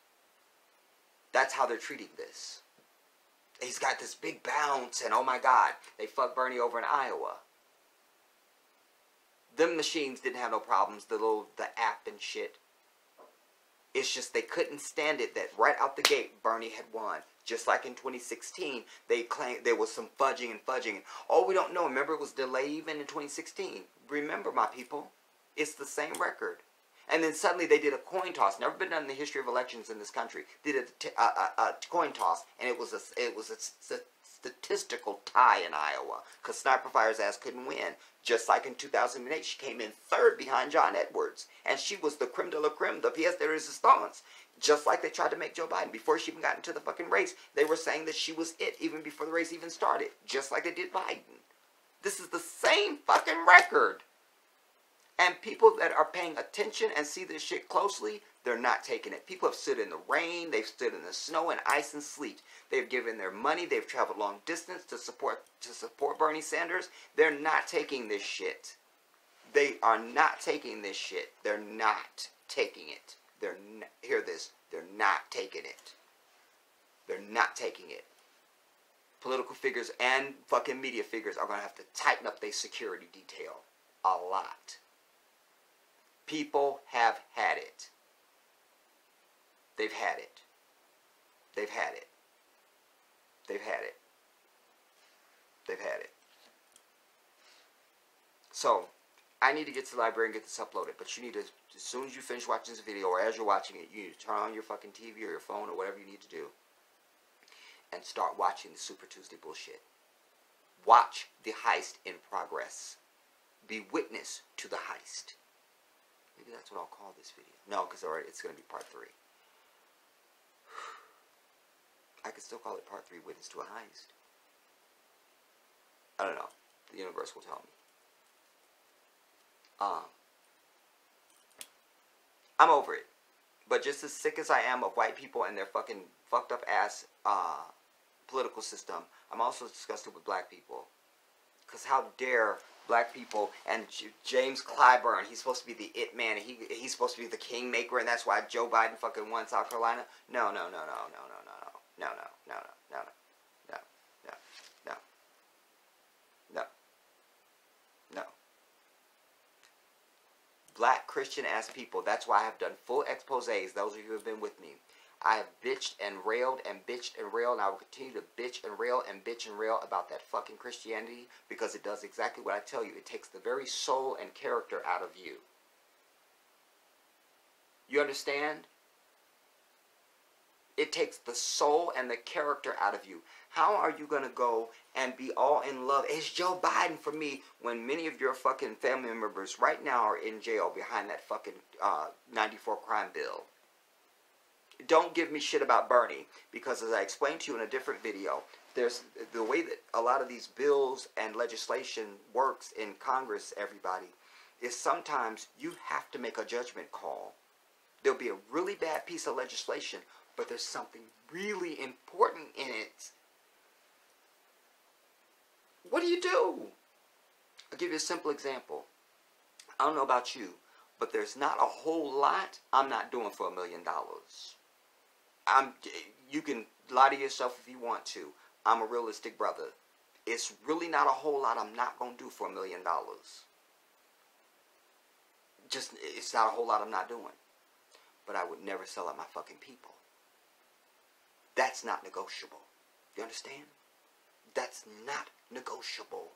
That's how they're treating this. He's got this big bounce, and oh my God, they fucked Bernie over in Iowa. Them machines didn't have no problems, the app and shit. It's just they couldn't stand it that right out the gate, Bernie had won. Just like in 2016, they claimed there was some fudging and fudging. Oh, we don't know. Remember, it was delayed even in 2016. Remember, my people, it's the same record. And then suddenly they did a coin toss. Never been done in the history of elections in this country. Did a coin toss, and it was a statistical tie in Iowa because Sniper Fire's ass couldn't win. Just like in 2008, she came in third behind John Edwards, and she was the creme de la creme, the pièce de résistance. Just like they tried to make Joe Biden before she even got into the fucking race. They were saying that she was it even before the race even started. Just like they did Biden. This is the same fucking record. And people that are paying attention and see this shit closely, they're not taking it. People have stood in the rain, they've stood in the snow and ice and sleet. They've given their money, they've traveled long distance to support Bernie Sanders. They're not taking this shit. They are not taking this shit. They're not taking it. Hear this. They're not taking it. They're not taking it. Political figures and fucking media figures are going to have to tighten up their security detail a lot. People have had it. They've had it. They've had it. They've had it. They've had it. So, I need to get to the library and get this uploaded, but you need to, as soon as you finish watching this video, or as you're watching it, you need to turn on your fucking TV or your phone or whatever you need to do, and start watching the Super Tuesday bullshit. Watch the heist in progress. Be witness to the heist. Maybe that's what I'll call this video. No, because it's going to be part 3. I could still call it part 3, Witness to a Heist. I don't know. The universe will tell me. I'm over it. But just as sick as I am of white people and their fucking fucked up ass political system, I'm also disgusted with black people. Because how dare black people, and James Clyburn, he's supposed to be the it man, and he's supposed to be the kingmaker, and that's why Joe Biden fucking won South Carolina. No. Black Christian ass people, that's why I have done full exposés, those of you who have been with me. I have bitched and railed and bitched and railed, and I will continue to bitch and rail about that fucking Christianity, because it does exactly what I tell you. It takes the very soul and character out of you. You understand? It takes the soul and the character out of you. How are you going to go and be all in love? It's Joe Biden for me, when many of your fucking family members right now are in jail behind that fucking 94 crime bill. Don't give me shit about Bernie, because as I explained to you in a different video, there's the way that a lot of these bills and legislation works in Congress, everybody, is sometimes you have to make a judgment call. There'll be a really bad piece of legislation, but there's something really important in it. What do? I'll give you a simple example. I don't know about you, but there's not a whole lot I'm not doing for $1 million. You can lie to yourself if you want to. I'm a realistic brother. It's really not a whole lot I'm not going to do for $1 million. It's not a whole lot I'm not doing. But I would never sell out my fucking people. That's not negotiable. You understand? That's not negotiable.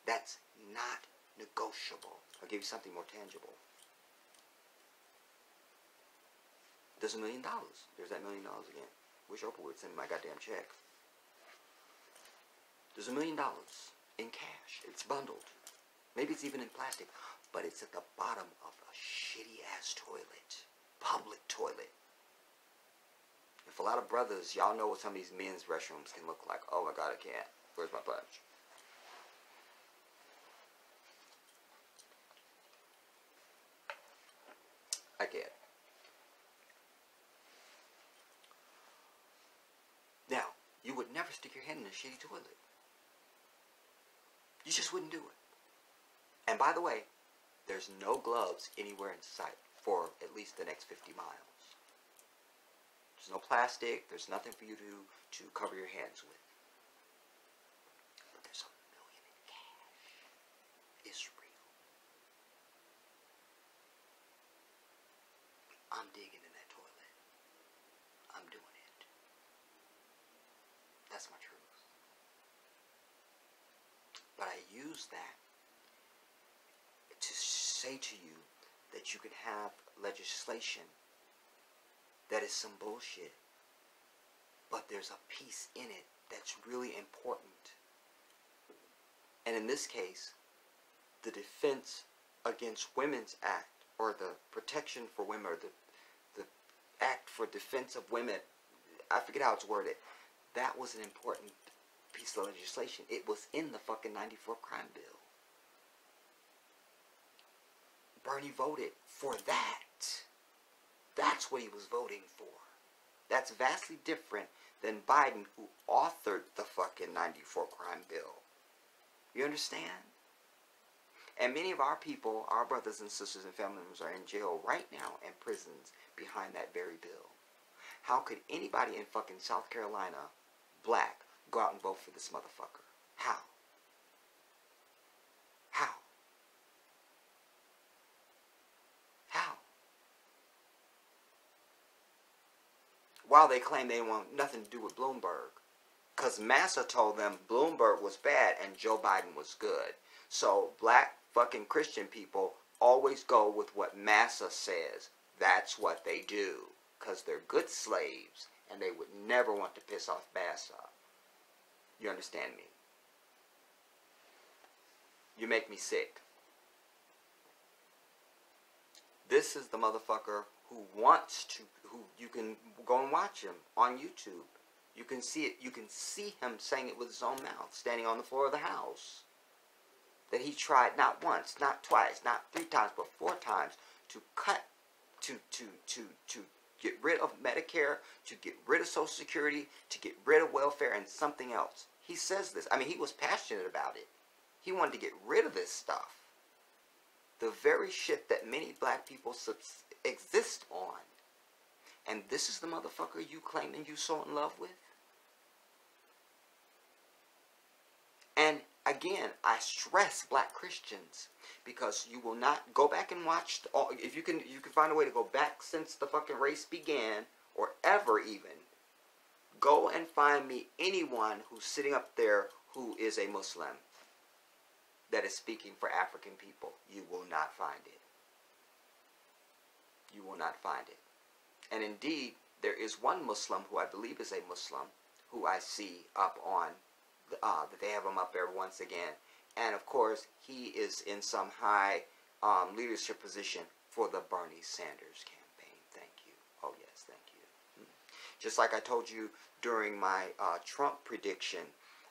That's not negotiable. I'll give you something more tangible. There's $1 million. There's that $1 million again. Wish Oprah would send me my goddamn check. There's $1 million in cash. It's bundled. Maybe it's even in plastic. But it's at the bottom of a shitty-ass toilet. Public toilet. If a lot of brothers, y'all know what some of these men's restrooms can look like. Oh my God, I can't. Where's my punch? I can't. Now, you would never stick your hand in a shitty toilet. You just wouldn't do it. And by the way, there's no gloves anywhere in sight for at least the next 50 miles. There's no plastic. There's nothing for you to cover your hands with. But there's $1 million in cash. It's real. I'm digging in that toilet. I'm doing it. That's my truth. But I use that to say to you that you can have legislation that is some bullshit, but there's a piece in it that's really important. And in this case, the Defense Against Women's Act, or the Protection for Women, or the Act for Defense of Women, I forget how it's worded, that was an important piece of legislation. It was in the fucking 94 crime bill. Bernie voted for that. That's what he was voting for. That's vastly different than Biden, who authored the fucking 94 crime bill. You understand? And many of our people, our brothers and sisters and family members, are in jail right now and prisons behind that very bill. How could anybody in fucking South Carolina, black, go out and vote for this motherfucker? How? How? How? While they claim they want nothing to do with Bloomberg. Because Massa told them Bloomberg was bad and Joe Biden was good. So black fucking Christian people always go with what Massa says. That's what they do. Because they're good slaves and they would never want to piss off Massa. You understand me? You make me sick. This is the motherfucker who wants to, who you can go and watch him on YouTube. You can see it. You can see him saying it with his own mouth, standing on the floor of the House. That he tried not once, not twice, not 3 times, but 4 times to cut, to get rid of Medicare, to get rid of Social Security, to get rid of welfare and something else. He says this. I mean, he was passionate about it. He wanted to get rid of this stuff. The very shit that many black people exist on. And this is the motherfucker you claim and you so in love with? And again, I stress black Christians because you will not go back and watch all, if you can find a way to go back since the fucking race began, or ever even, go and find me anyone who's sitting up there who is a Muslim that is speaking for African people. You will not find it. You will not find it. And indeed, there is one Muslim who I believe is a Muslim who I see up on, that they have him up there once again. And of course, he is in some high leadership position for the Bernie Sanders campaign. Thank you. Oh yes, thank you. Just like I told you during my Trump prediction,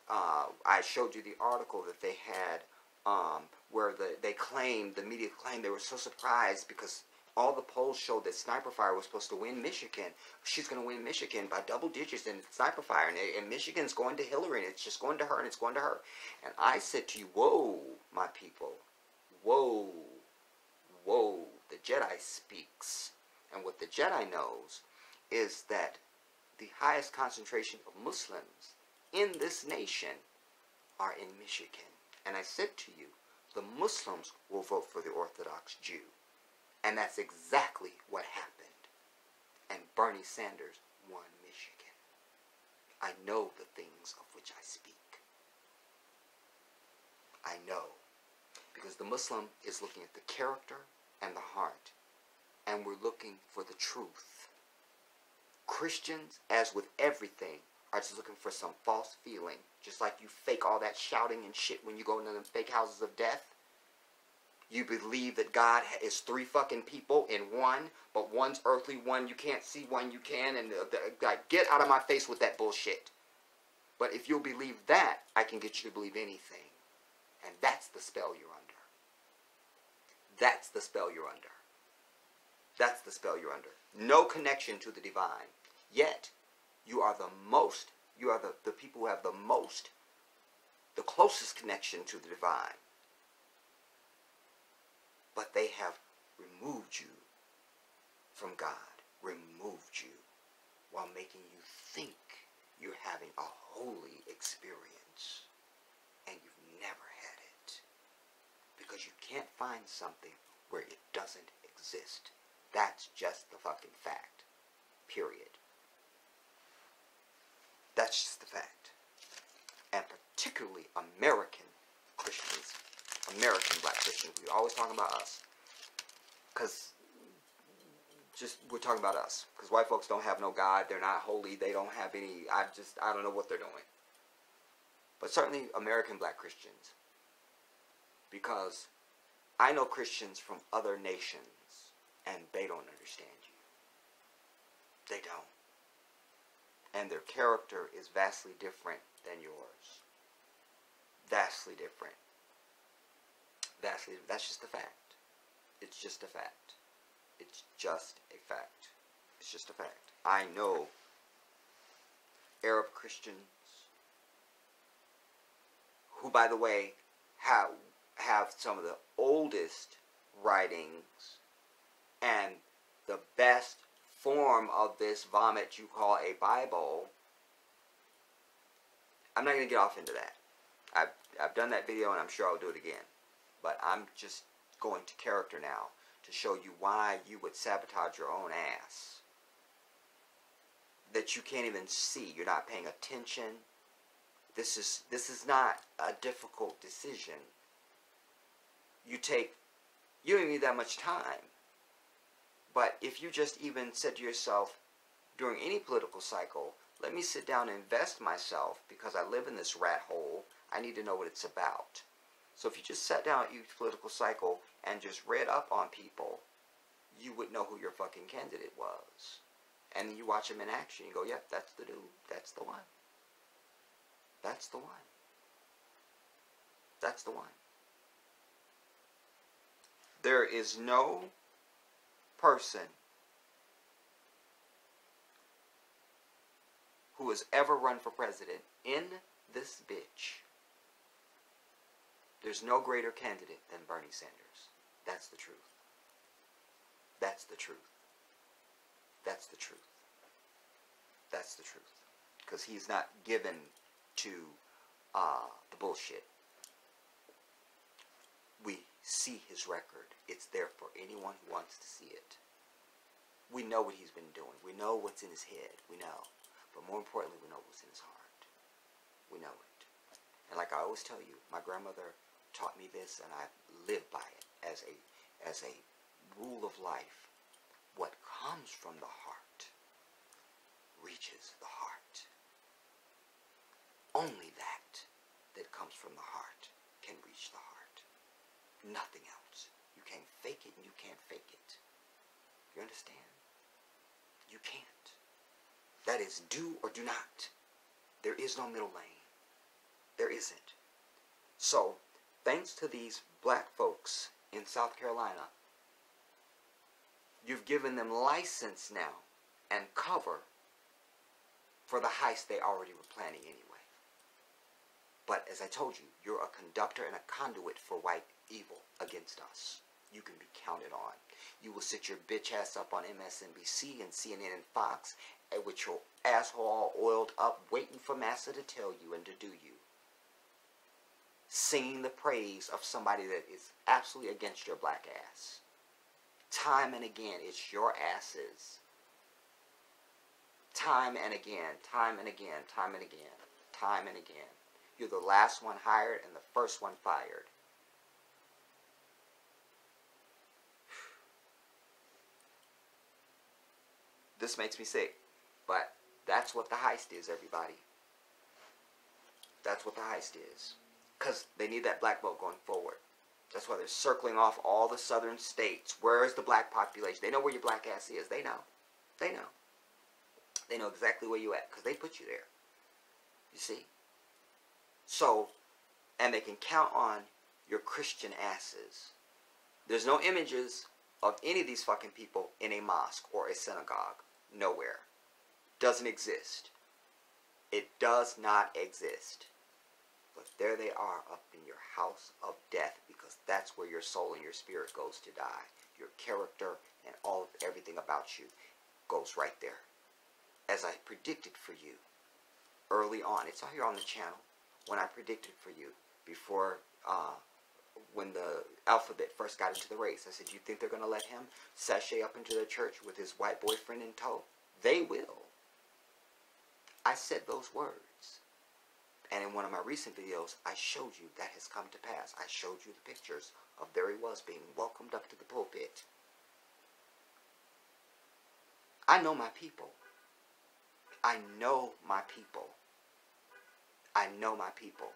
I showed you the article that they had where the media claimed they were so surprised because all the polls showed that Sniper Fire was supposed to win Michigan. She's going to win Michigan by double digits, and it's Sniper Fire, and Michigan's going to Hillary, and it's just going to her, and it's going to her. And I said to you, whoa, my people, whoa, whoa, the Jedi speaks. And what the Jedi knows is that the highest concentration of Muslims in this nation are in Michigan. And I said to you, the Muslims will vote for the Orthodox Jew. And that's exactly what happened. And Bernie Sanders won Michigan. I know the things of which I speak. I know. Because the Muslim is looking at the character and the heart. And we're looking for the truth. Christians, as with everything, are just looking for some false feeling. Just like you fake all that shouting and shit when you go into them fake houses of death. You believe that God is three fucking people in one, but one's earthly, one you can't see, one you can, and like, get out of my face with that bullshit. But if you'll believe that, I can get you to believe anything. And that's the spell you're under. That's the spell you're under. That's the spell you're under. No connection to the divine. Yet, you are the most, you are the people who have the most, the closest connection to the divine. But they have removed you from God, removed you, while making you think you're having a holy experience, and you've never had it. Because you can't find something where it doesn't exist. That's just the fucking fact. Period. That's just the fact. And particularly American Christians, American black Christians, we're always talking about us. Because we're talking about us. Because white folks don't have no God. They're not holy. They don't have any, I don't know what they're doing. But certainly American black Christians. Because I know Christians from other nations, and they don't understand you. They don't. And their character is vastly different than yours. Vastly different. Vastly, that's just a fact. It's just a fact. It's just a fact. It's just a fact. I know Arab Christians who, by the way, have some of the oldest writings and the best form of this vomit you call a Bible. I'm not going to get off into that. I've done that video and I'm sure I'll do it again. But I'm just going to character now to show you why you would sabotage your own ass. That you can't even see. You're not paying attention. This is not a difficult decision. You don't need that much time. But if you just even said to yourself, during any political cycle, let me sit down and invest myself because I live in this rat hole. I need to know what it's about. So if you just sat down at each political cycle and just read up on people, you would know who your fucking candidate was. And then you watch him in action. You go, yep, that's the dude. That's the one. That's the one. That's the one. There is no person who has ever run for president in this bitch. There's no greater candidate than Bernie Sanders. That's the truth. That's the truth. That's the truth. That's the truth. Because he's not given to the bullshit. We see his record. It's there for anyone who wants to see it. We know what he's been doing. We know what's in his head. We know. But more importantly, we know what's in his heart. We know it. And like I always tell you, my grandmother taught me this, and I live by it as a rule of life. What comes from the heart reaches the heart. Only that comes from the heart can reach the heart. Nothing else. You can't fake it and you can't fake it. You understand? You can't. That is do or do not. There is no middle lane. There isn't. So, thanks to these black folks in South Carolina, you've given them license now and cover for the heist they already were planning anyway. But as I told you, you're a conductor and a conduit for white evil against us. You can be counted on. You will sit your bitch ass up on MSNBC and CNN and Fox with your asshole all oiled up waiting for Massa to tell you and to do you. Singing the praise of somebody that is absolutely against your black ass. Time and again, it's your asses. Time and again, time and again, time and again, time and again. You're the last one hired and the first one fired. This makes me sick, but that's what the heist is, everybody. That's what the heist is. Because they need that black vote going forward. That's why they're circling off all the southern states. Where is the black population? They know where your black ass is. They know. They know. They know exactly where you at because they put you there. You see? So, and they can count on your Christian asses. There's no images of any of these fucking people in a mosque or a synagogue. Nowhere. Doesn't exist. It does not exist. But there they are up in your house of death because that's where your soul and your spirit goes to die. Your character and everything about you goes right there. As I predicted for you early on. It's out here on the channel. When I predicted for you before, when the alphabet first got into the race. I said, you think they're going to let him sashay up into the church with his white boyfriend in tow? They will. I said those words. And in one of my recent videos, I showed you that has come to pass. I showed you the pictures of there he was being welcomed up to the pulpit. I know my people. I know my people. I know my people.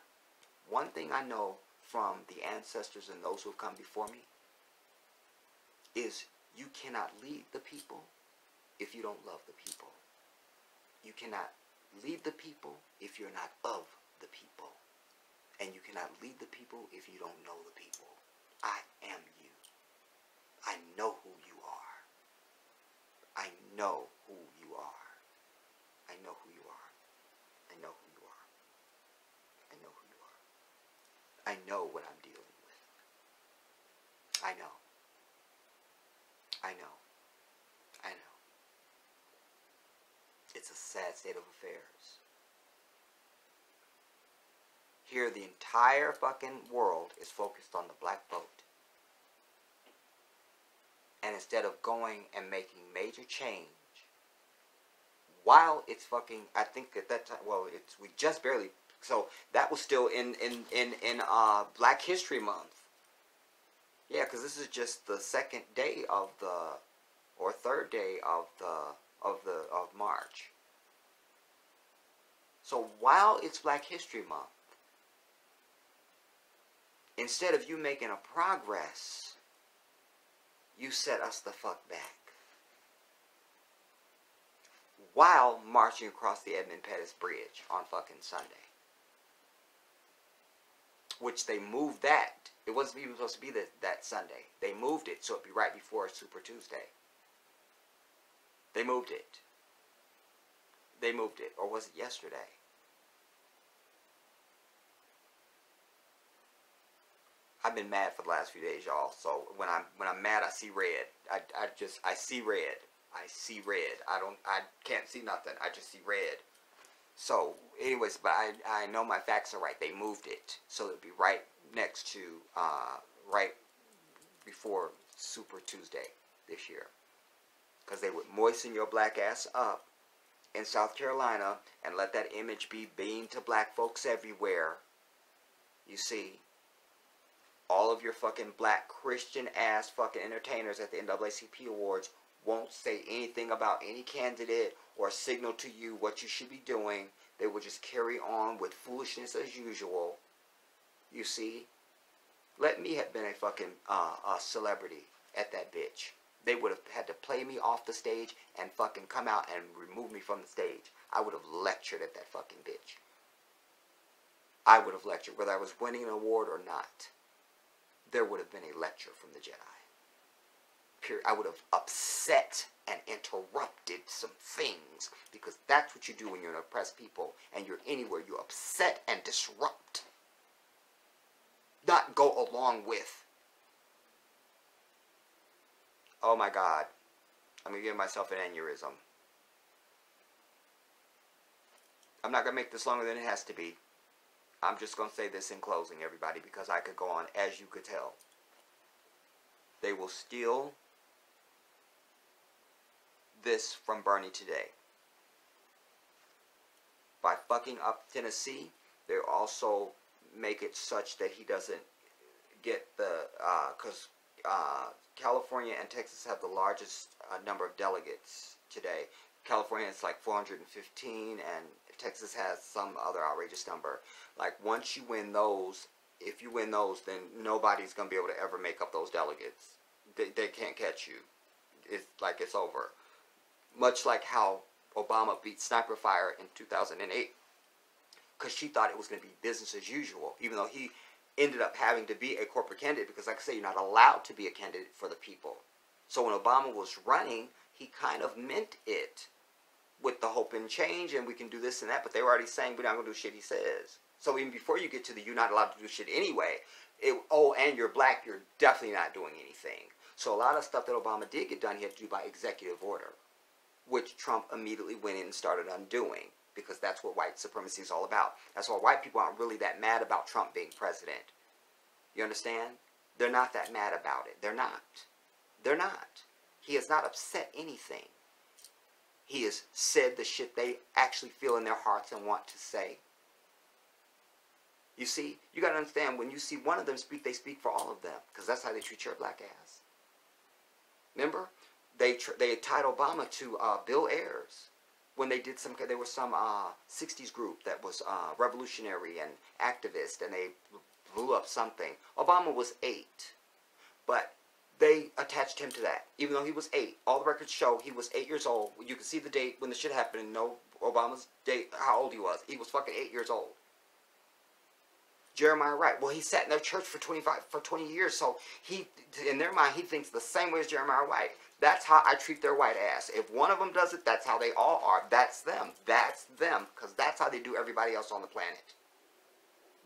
One thing I know from the ancestors and those who have come before me is you cannot lead the people if you don't love the people. You cannot lead the people if you're not of the people. And you cannot lead the people if you don't know the people. I am you. I know who you are. I know who you are. I know who you are. I know who you are. I know who you are. I know what I'm dealing with. I know. I know. I know. It's a sad state of affairs. Here, the entire fucking world is focused on the black vote. And instead of going and making major change, while it's fucking, I think at that time, well, we just barely, so that was still in Black History Month. Yeah, because this is just the second day of or third day of March. So while it's Black History Month, instead of you making a progress, you set us the fuck back. While marching across the Edmund Pettus Bridge on fucking Sunday. Which they moved that. It wasn't even supposed to be that Sunday. They moved it so it'd be right before Super Tuesday. They moved it. They moved it. Or was it yesterday? I've been mad for the last few days, y'all. So when I'm mad, I see red. I see red. I see red. I can't see nothing. I just see red. So, anyways, but I know my facts are right. They moved it. So it'd be right next to, right before Super Tuesday this year. Because they would moisten your black ass up in South Carolina and let that image be beamed to black folks everywhere. You see, all of your fucking black Christian ass fucking entertainers at the NAACP Awards won't say anything about any candidate or signal to you what you should be doing. They will just carry on with foolishness as usual. You see? Let me have been a fucking a celebrity at that bitch. They would have had to play me off the stage and fucking come out and remove me from the stage. I would have lectured at that fucking bitch. I would have lectured whether I was winning an award or not. There would have been a lecture from the Jedi. Period. I would have upset and interrupted some things, because that's what you do when you're an oppressed people and you're anywhere. You upset and disrupt, not go along with. Oh my God, I'm gonna give myself an aneurysm. I'm not gonna make this longer than it has to be. I'm just gonna say this in closing, everybody, because I could go on, as you could tell. They will steal this from Bernie today. By fucking up Tennessee, they also make it such that he doesn't get the, because California and Texas have the largest number of delegates today. California is like 415 and Texas has some other outrageous number. Like, once you win those, if you win those, then nobody's going to be able to ever make up those delegates. They can't catch you. It's like it's over. Much like how Obama beat sniper fire in 2008, because she thought it was going to be business as usual, even though he ended up having to be a corporate candidate, because like I say, you're not allowed to be a candidate for the people. So when Obama was running, he kind of meant it with the hope and change, and we can do this and that, but they were already saying we're not going to do shit he says. So even before you get to the you're not allowed to do shit anyway, and you're black, you're definitely not doing anything. So a lot of stuff that Obama did get done, he had to do by executive order, which Trump immediately went in and started undoing, because that's what white supremacy is all about. That's why white people aren't really that mad about Trump being president. You understand? They're not that mad about it. They're not. They're not. He has not upset anything. He has said the shit they actually feel in their hearts and want to say. You see, you got to understand, when you see one of them speak, they speak for all of them, because that's how they treat your black ass. Remember? They tied Obama to Bill Ayers when they did there was some 60s group that was revolutionary and activist, and they blew up something. Obama was 8, but they attached him to that, even though he was 8. All the records show he was 8 years old. You can see the date when the shit happened and know Obama's date, how old he was. He was fucking 8 years old. Jeremiah Wright. Well, he sat in their church for 20 years, so he, in their mind, he thinks the same way as Jeremiah Wright. That's how I treat their white ass. If one of them does it, that's how they all are. That's them. That's them, because that's how they do everybody else on the planet.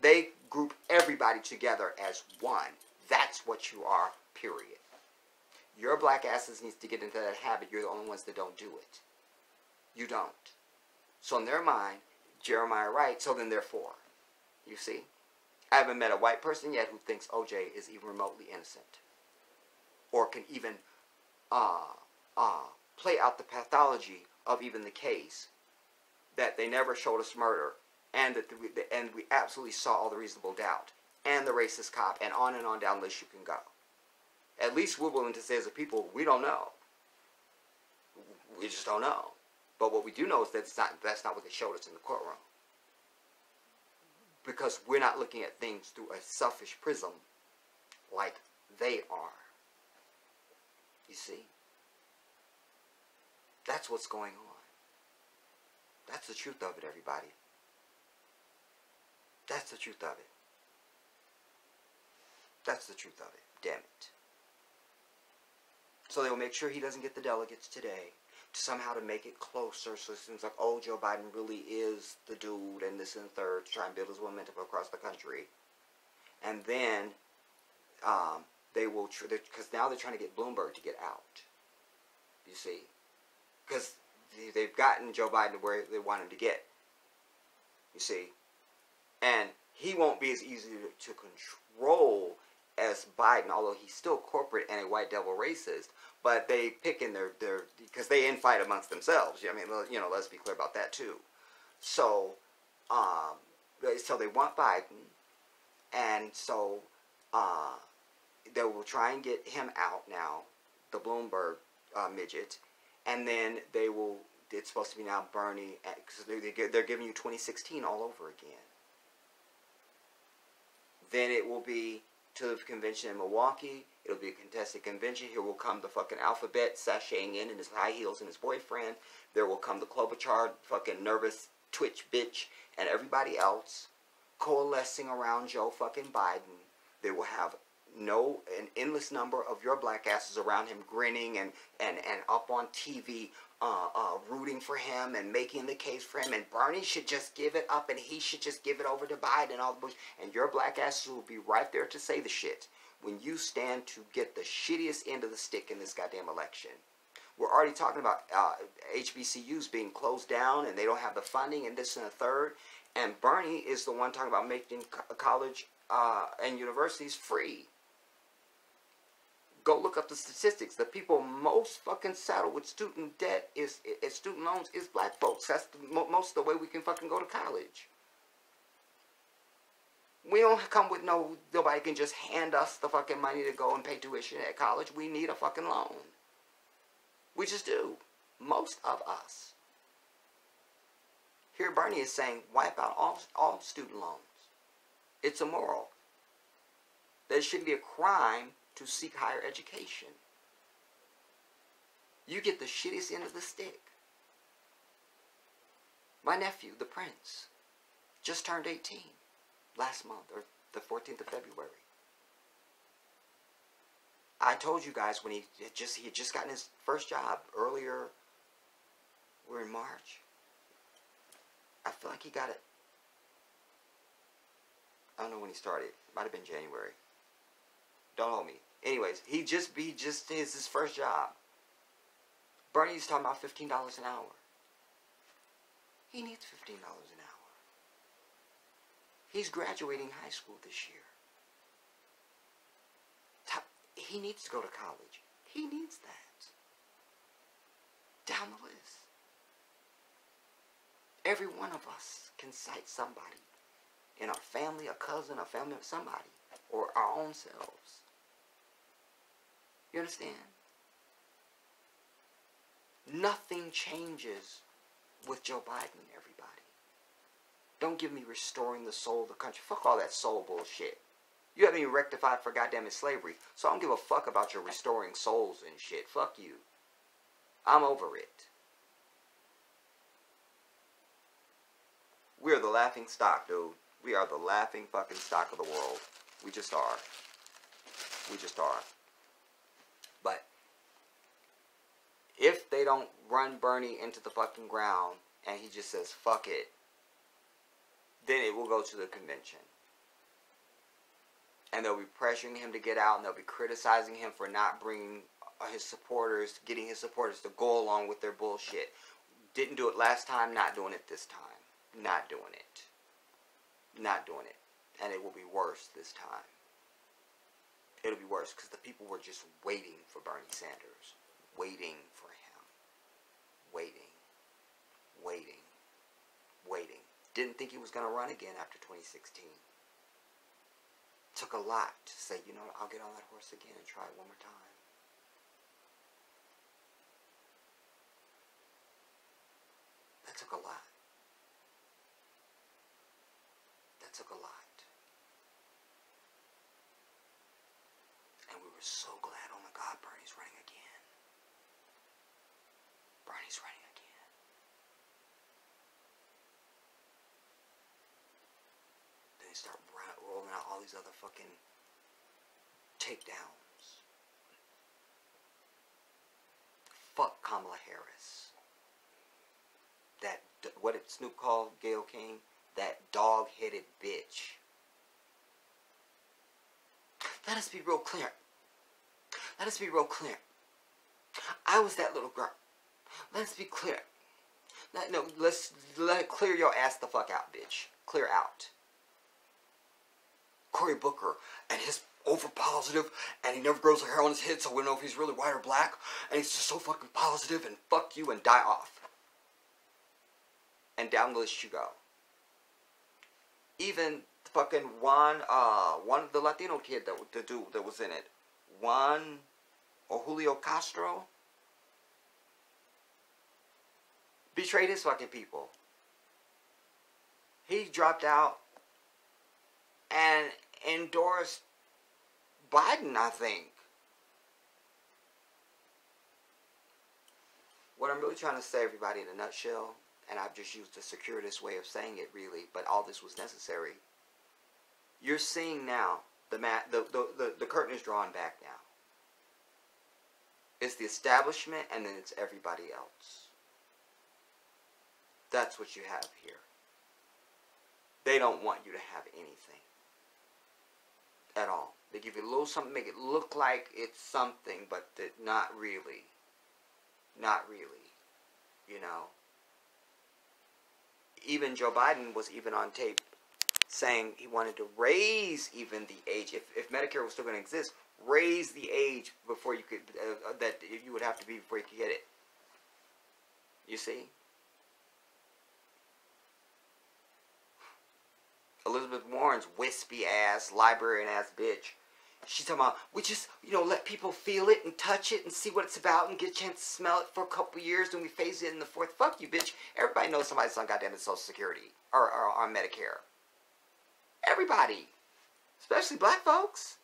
They group everybody together as one. That's what you are, period. Your black asses needs to get into that habit. You're the only ones that don't do it. You don't. So in their mind, Jeremiah Wright, so then therefore, you see? I haven't met a white person yet who thinks OJ is even remotely innocent, or can even play out the pathology of even the case that they never showed us murder, and that we absolutely saw all the reasonable doubt, and the racist cop, and on down the list you can go. At least we're willing to say as a people, we don't know. We just don't know. But what we do know is that that's not what they showed us in the courtroom. Because we're not looking at things through a selfish prism like they are. You see? That's what's going on. That's the truth of it, everybody. That's the truth of it. That's the truth of it. Damn it. So they will make sure he doesn't get the delegates today, somehow to make it closer, so it seems like, oh, Joe Biden really is the dude, and this and the third, to try and build his momentum across the country. And then they will, because now they're trying to get Bloomberg to get out. You see? Because they've gotten Joe Biden to where they want him to get. You see? And he won't be as easy to control as Biden, although he's still corporate and a white devil racist. But they pick in their because they infight amongst themselves. I mean, you know, let's be clear about that too. So, so they want Biden, and so they will try and get him out now, the Bloomberg midget, and then they will. It's supposed to be now Bernie, because they're giving you 2016 all over again. Then it will be to the convention in Milwaukee. It'll be a contested convention. Here will come the fucking alphabet sashaying in his high heels and his boyfriend. There will come the Klobuchar, fucking nervous twitch bitch, and everybody else coalescing around Joe fucking Biden. They will have an endless number of your black asses around him, grinning and up on TV, rooting for him and making the case for him. And Bernie should just give it up, and he should just give it over to Biden and all the bullshit. And your black asses will be right there to say the shit when you stand to get the shittiest end of the stick in this goddamn election. We're already talking about HBCUs being closed down, and they don't have the funding, and this and the third. And Bernie is the one talking about making college and universities free. Go look up the statistics. The people most fucking saddled with student debt student loans is black folks. That's most of the way we can fucking go to college. We don't come with nobody can just hand us the fucking money to go and pay tuition at college. We need a fucking loan. We just do. Most of us. Here Bernie is saying, wipe out all student loans. It's immoral. that it shouldn't be a crime to seek higher education. You get the shittiest end of the stick. My nephew, the Prince, just turned 18 last month, or the 14th of February. I told you guys when he had just gotten his first job earlier. We're in March. I feel like he got it. I don't know when he started. Might have been January. Don't hold me. Anyways, he just is his first job. Bernie's talking about $15 an hour. He needs $15 an hour. He's graduating high school this year. He needs to go to college. He needs that. Down the list. Every one of us can cite somebody in our family, a cousin, a family, somebody, or our own selves. You understand? Nothing changes with Joe Biden, everybody. Don't give me restoring the soul of the country. Fuck all that soul bullshit. You haven't even rectified for goddamn slavery, so I don't give a fuck about your restoring souls and shit. Fuck you. I'm over it. We are the laughing stock, dude. We are the laughing fucking stock of the world. We just are. We just are. But if they don't run Bernie into the fucking ground and he just says, fuck it, then it will go to the convention. And they'll be pressuring him to get out, and they'll be criticizing him for not bringing his supporters, getting his supporters to go along with their bullshit. Didn't do it last time, not doing it this time. Not doing it. Not doing it. And it will be worse this time. It'll be worse because the people were just waiting for Bernie Sanders. Waiting for him. Waiting. Waiting. Waiting. Didn't think he was going to run again after 2016. Took a lot to say, you know, I'll get on that horse again and try it one more time. That took a lot. That took a lot. And we were so glad, oh my God, Bernie's running again. Bernie's running again. Then they start rolling out all these other fucking takedowns. Fuck Kamala Harris. That, what did Snoop call Gayle King? That dog-headed bitch. Let us be real clear. Let us be real clear. I was that little girl. Let us be clear. Let's clear your ass the fuck out, bitch. Clear out. Cory Booker and his over-positive, and he never grows a hair on his head, so we don't know if he's really white or black, and he's just so fucking positive, and fuck you, and die off. And down the list you go. Even fucking the Latino kid, the dude that was in it, Juan or Julio Castro, betrayed his fucking people. He dropped out and endorsed Biden, I think. What I'm really trying to say, everybody, in a nutshell, and I've just used a circuitous way of saying it, really, but all this was necessary. You're seeing now, the curtain is drawn back now. It's the establishment, and then it's everybody else. That's what you have here. They don't want you to have anything. At all. They give you a little something, make it look like it's something, but not really. Not really. You know. Even Joe Biden was even on tape saying he wanted to raise even the age, if Medicare was still going to exist, raise the age before you could, that you would have to be before you could get it. You see? Elizabeth Warren's wispy ass, librarian ass bitch. She's talking about, we just, let people feel it and touch it and see what it's about and get a chance to smell it for a couple years, and we phase it in the fourth. Fuck you, bitch. Everybody knows somebody's on goddamn Social Security or on Medicare. Everybody. Especially black folks.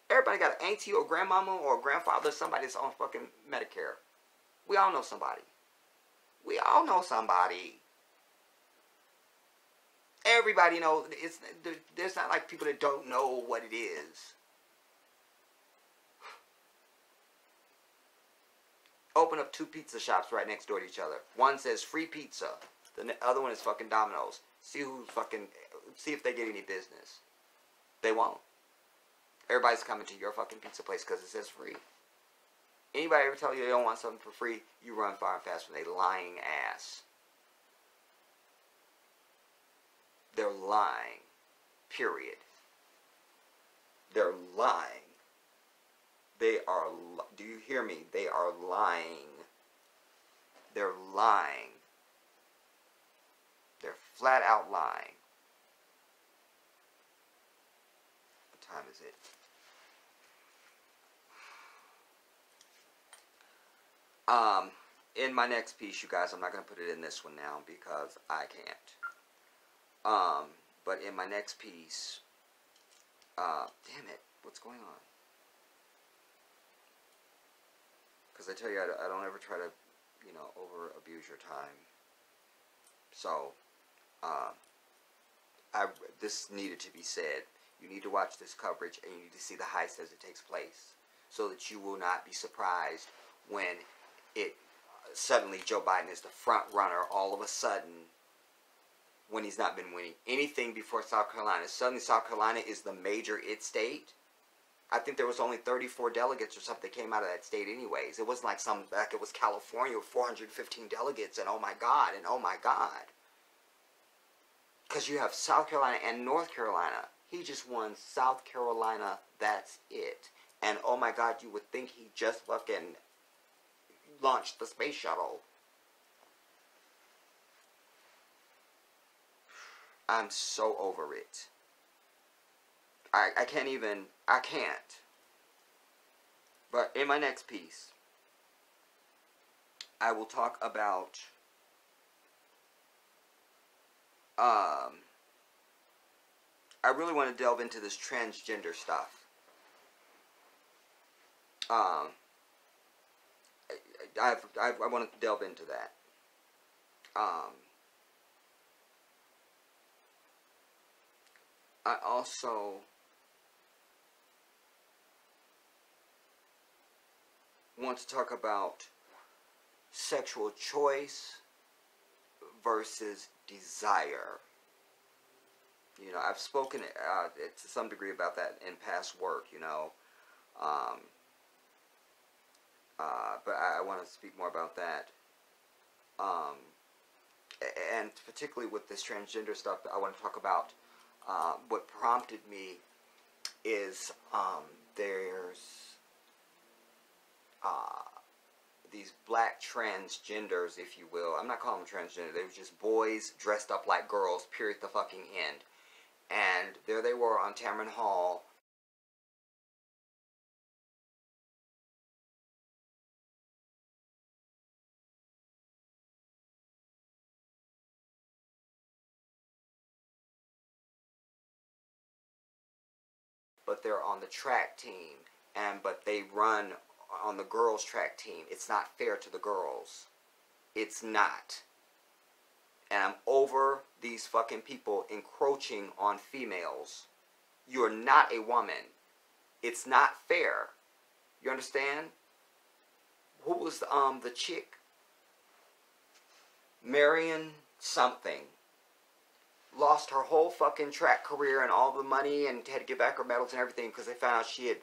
Everybody got an auntie or grandmama or grandfather, somebody that's on fucking Medicare. We all know somebody. We all know somebody. Everybody knows. There's not like people that don't know what it is. Open up 2 pizza shops right next door to each other. One says free pizza. The other one is fucking Domino's. See if they get any business. They won't. Everybody's coming to your fucking pizza place because it says free. Anybody ever tell you they don't want something for free, you run far and fast from a lying ass. They're lying. Period. They're lying. They are, do you hear me? They are lying. They're lying. They're flat out lying. What time is it? In my next piece, you guys, I'm not going to put it in this one now because I can't. But in my next piece, damn it, what's going on? Because I tell you, I don't ever try to, over abuse your time. So, this needed to be said. You need to watch this coverage and you need to see the heist as it takes place, so that you will not be surprised when suddenly Joe Biden is the front runner all of a sudden when he's not been winning anything before South Carolina. Suddenly South Carolina is the major state. I think there was only 34 delegates or something that came out of that state anyways. It wasn't like it was California with 415 delegates and oh my God. Because you have South Carolina and North Carolina. He just won South Carolina, that's it. And oh my God, you would think he just fucking launched the space shuttle. I'm so over it. I can't. But in my next piece, I will talk about I really want to delve into this transgender stuff. I want to delve into that. I also want to talk about sexual choice versus desire. I've spoken to some degree about that in past work, but I want to speak more about that. And particularly with this transgender stuff, I want to talk about what prompted me is there's these black transgenders, if you will. I'm not calling them transgender. They were just boys dressed up like girls, period, the fucking end. And there they were on Tamron Hall. But they're on the track team, but they run on the girls' track team. It's not fair to the girls. It's not. And I'm over these fucking people encroaching on females. You're not a woman. It's not fair. You understand? Who was the chick? Marion something. Lost her whole fucking track career and all the money and had to give back her medals and everything because they found out she had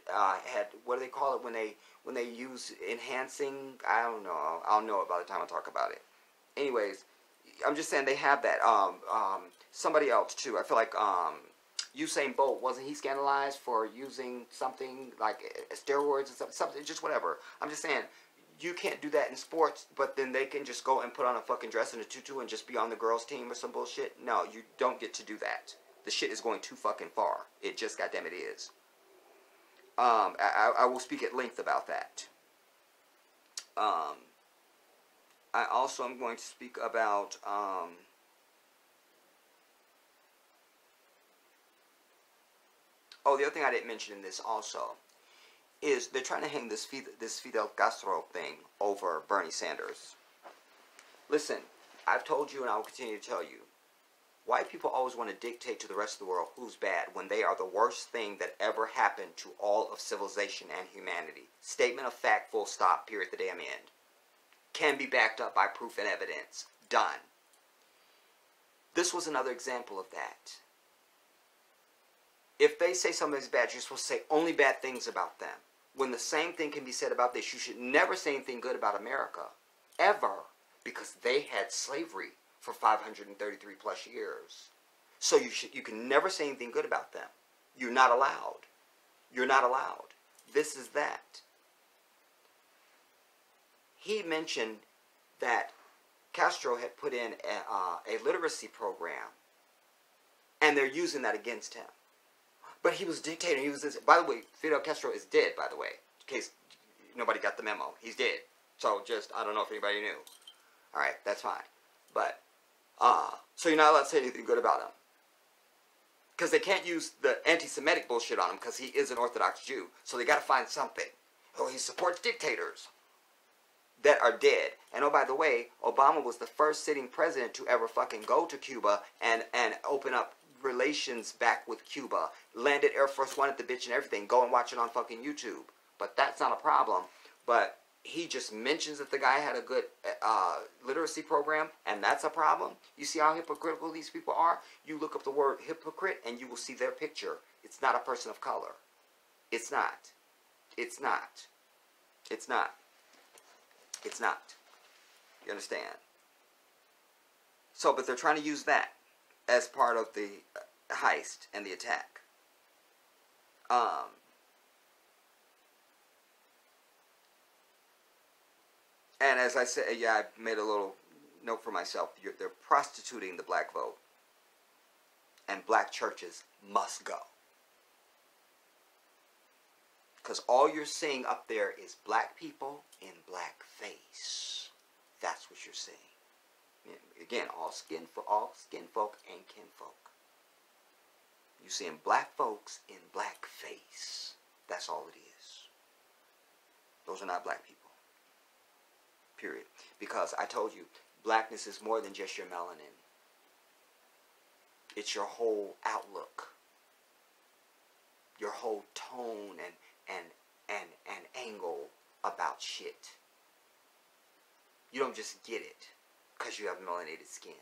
what do they call it when they use enhancing? I don't know. I'll know it by the time I talk about it. Anyways, I'm just saying they have that. Somebody else too. I feel like Usain Bolt, wasn't he scandalized for using something like steroids and something, just whatever. I'm just saying. You can't do that in sports, but then they can just go and put on a fucking dress and a tutu and just be on the girls' team or some bullshit. No, you don't get to do that. The shit is going too fucking far. It just goddamn it is. I will speak at length about that. I also am going to speak about the other thing I didn't mention in this also is they're trying to hang this Fidel Castro thing over Bernie Sanders. Listen, I've told you and I will continue to tell you, white people always want to dictate to the rest of the world who's bad when they are the worst thing that ever happened to all of civilization and humanity. Statement of fact, full stop, period, the damn end. Can be backed up by proof and evidence. Done. This was another example of that. If they say something's bad, you're supposed to say only bad things about them. When the same thing can be said about this, you should never say anything good about America. Ever. Because they had slavery for 533 plus years. So you can never say anything good about them. You're not allowed. You're not allowed. This is that. He mentioned that Castro had put in a literacy program, and they're using that against him. But he was dictating. He was this. By the way, Fidel Castro is dead, by the way, in case nobody got the memo. He's dead. So just, I don't know if anybody knew. All right, that's fine. But, so you're not allowed to say anything good about him. Because they can't use the anti-Semitic bullshit on him because he is an Orthodox Jew. So they got to find something. Oh, he supports dictators that are dead. And oh, by the way, Obama was the first sitting president to ever fucking go to Cuba and open up relations back with Cuba. Landed Air Force One at the bitch and everything. Go and watch it on fucking YouTube. But that's not a problem. But he just mentions that the guy had a good literacy program, and that's a problem. You see how hypocritical these people are? You look up the word hypocrite, and you will see their picture. It's not a person of color. It's not. It's not. It's not. It's not. You understand? So, but they're trying to use that as part of the heist and the attack. And as I said, yeah, I made a little note for myself. They're prostituting the black vote. And black churches must go. Because all you're seeing up there is black people in black face. That's what you're seeing. Again, all skin folk and kinfolk. You're seeing black folks in black face. That's all it is. Those are not black people. Period. Because I told you, blackness is more than just your melanin. It's your whole outlook. Your whole tone and angle about shit. You don't just get it because you have melanated skin.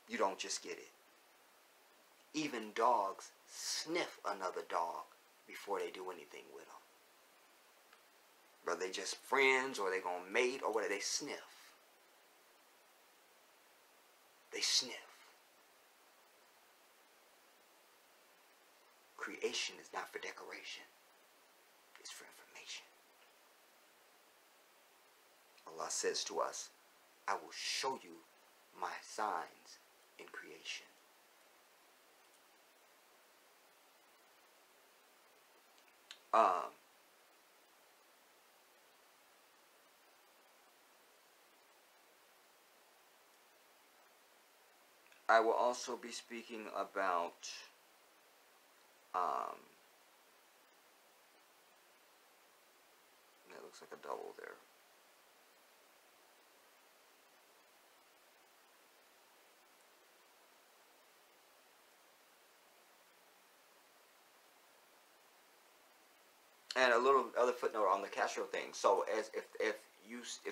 You don't just get it. Even dogs sniff another dog before they do anything with them. Whether they just friends or they gonna mate or whether they sniff. They sniff. Creation is not for decoration. It's for information. Allah says to us, I will show you my signs in creation. I will also be speaking about that looks like a double there. And a little other footnote on the Castro thing. So as if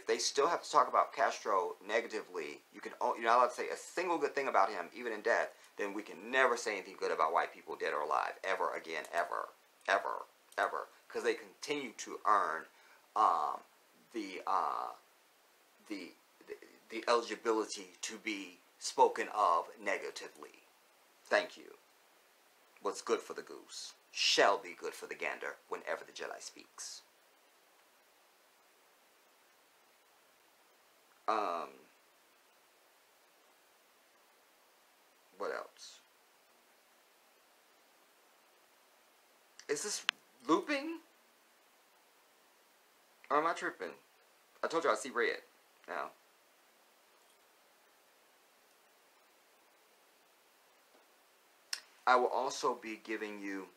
they still have to talk about Castro negatively, you're not allowed to say a single good thing about him, even in death, then we can never say anything good about white people, dead or alive, ever again, ever, ever, ever, because they continue to earn the eligibility to be spoken of negatively. Thank you. What's good for the goose shall be good for the gander whenever the Jedi speaks. What else? Is this looping? Or am I tripping? I told you I see red now. I will also be giving you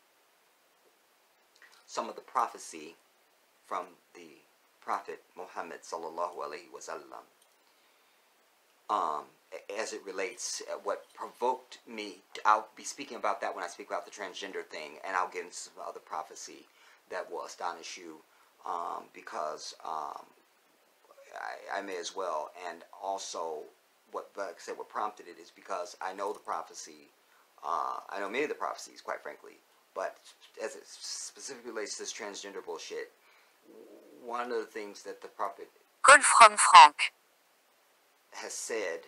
some of the prophecy from the Prophet Muhammad sallallahu alaihi wasallam, as it relates, what provoked me. I'll be speaking about that when I speak about the transgender thing, and I'll get into some other prophecy that will astonish you, because I may as well. And also, like I said, what prompted it is because I know the prophecy. I know many of the prophecies, quite frankly, but as it specifically relates to this transgender bullshit, one of the things that the Prophet Call from Frank has said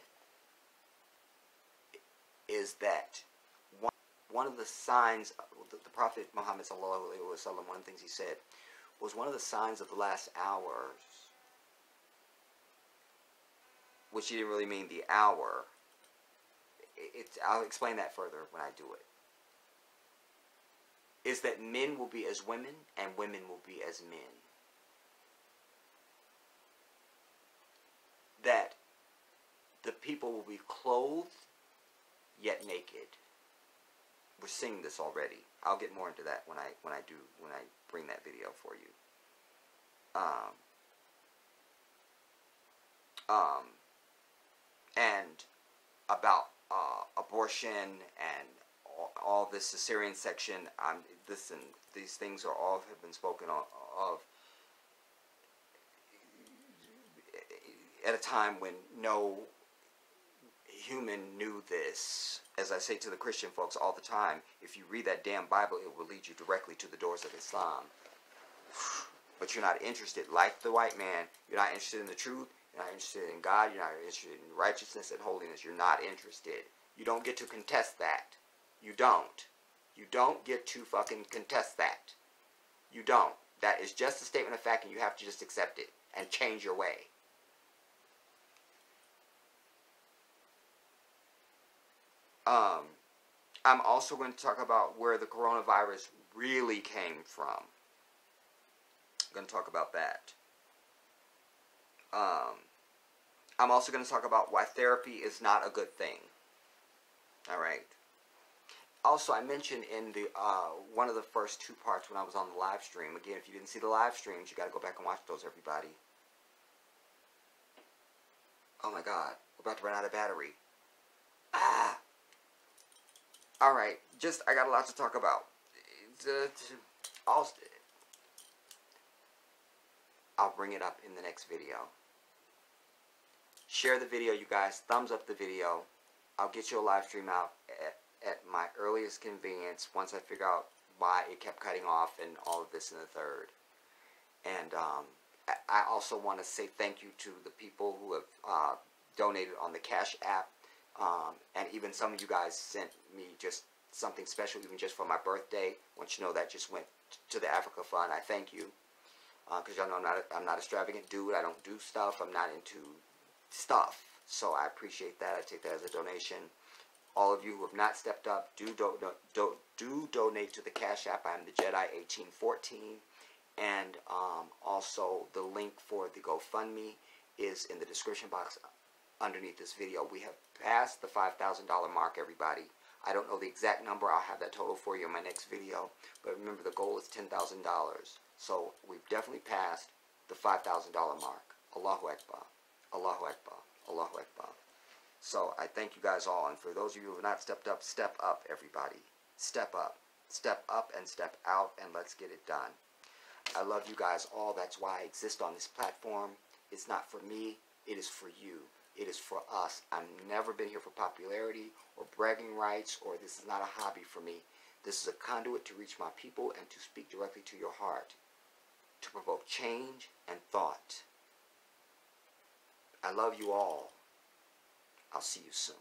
is that one of the signs, the Prophet Muhammad sallallahu alaihi wasallam, one of the things he said was one of the signs of the last hours, which he didn't really mean the hour. I'll explain that further when I do it. Is that men will be as women and women will be as men. That the people will be clothed yet naked. We're seeing this already. I'll get more into that when I bring that video for you. And about abortion and all this Caesarean section. Listen, these things are all have been spoken of at a time when no human knew this. As I say to the Christian folks all the time, if you read that damn Bible, it will lead you directly to the doors of Islam. But you're not interested, like the white man, you're not interested in the truth, you're not interested in God, you're not interested in righteousness and holiness, you're not interested. You don't get to contest that. You don't. You don't get to fucking contest that. You don't. That is just a statement of fact, and you have to just accept it and change your way. I'm also going to talk about where the coronavirus really came from. I'm going to talk about that. I'm also going to talk about why therapy is not a good thing. Alright. Also, I mentioned in the one of the first two parts when I was on the live stream. Again, if you didn't see the live streams, you got to go back and watch those, everybody. Oh my god. We're about to run out of battery. Alright, I got a lot to talk about. I'll bring it up in the next video. Share the video, you guys. Thumbs up the video. I'll get you a live stream out at my earliest convenience once I figure out why it kept cutting off and all of this in the third. And I also want to say thank you to the people who have donated on the Cash App. And even some of you guys sent me just something special, even just for my birthday. Once you know that just went to the Africa Fund. I thank you, because y'all know I'm not an extravagant dude. I don't do stuff. I'm not into stuff. So I appreciate that. I take that as a donation. All of you who have not stepped up, do donate to the Cash App. I am the Jedi 1814, and also the link for the GoFundMe is in the description box underneath this video. We have passed the $5,000 mark, everybody. I don't know the exact number. I'll have that total for you in my next video. But remember, the goal is $10,000. So we've definitely passed the $5,000 mark. Allahu Akbar. Allahu Akbar. Allahu Akbar. So I thank you guys all. And for those of you who have not stepped up, step up, everybody. Step up. Step up and step out, and let's get it done. I love you guys all. That's why I exist on this platform. It's not for me. It is for you. It is for us. I've never been here for popularity or bragging rights, or this is not a hobby for me. This is a conduit to reach my people and to speak directly to your heart, to provoke change and thought. I love you all. I'll see you soon.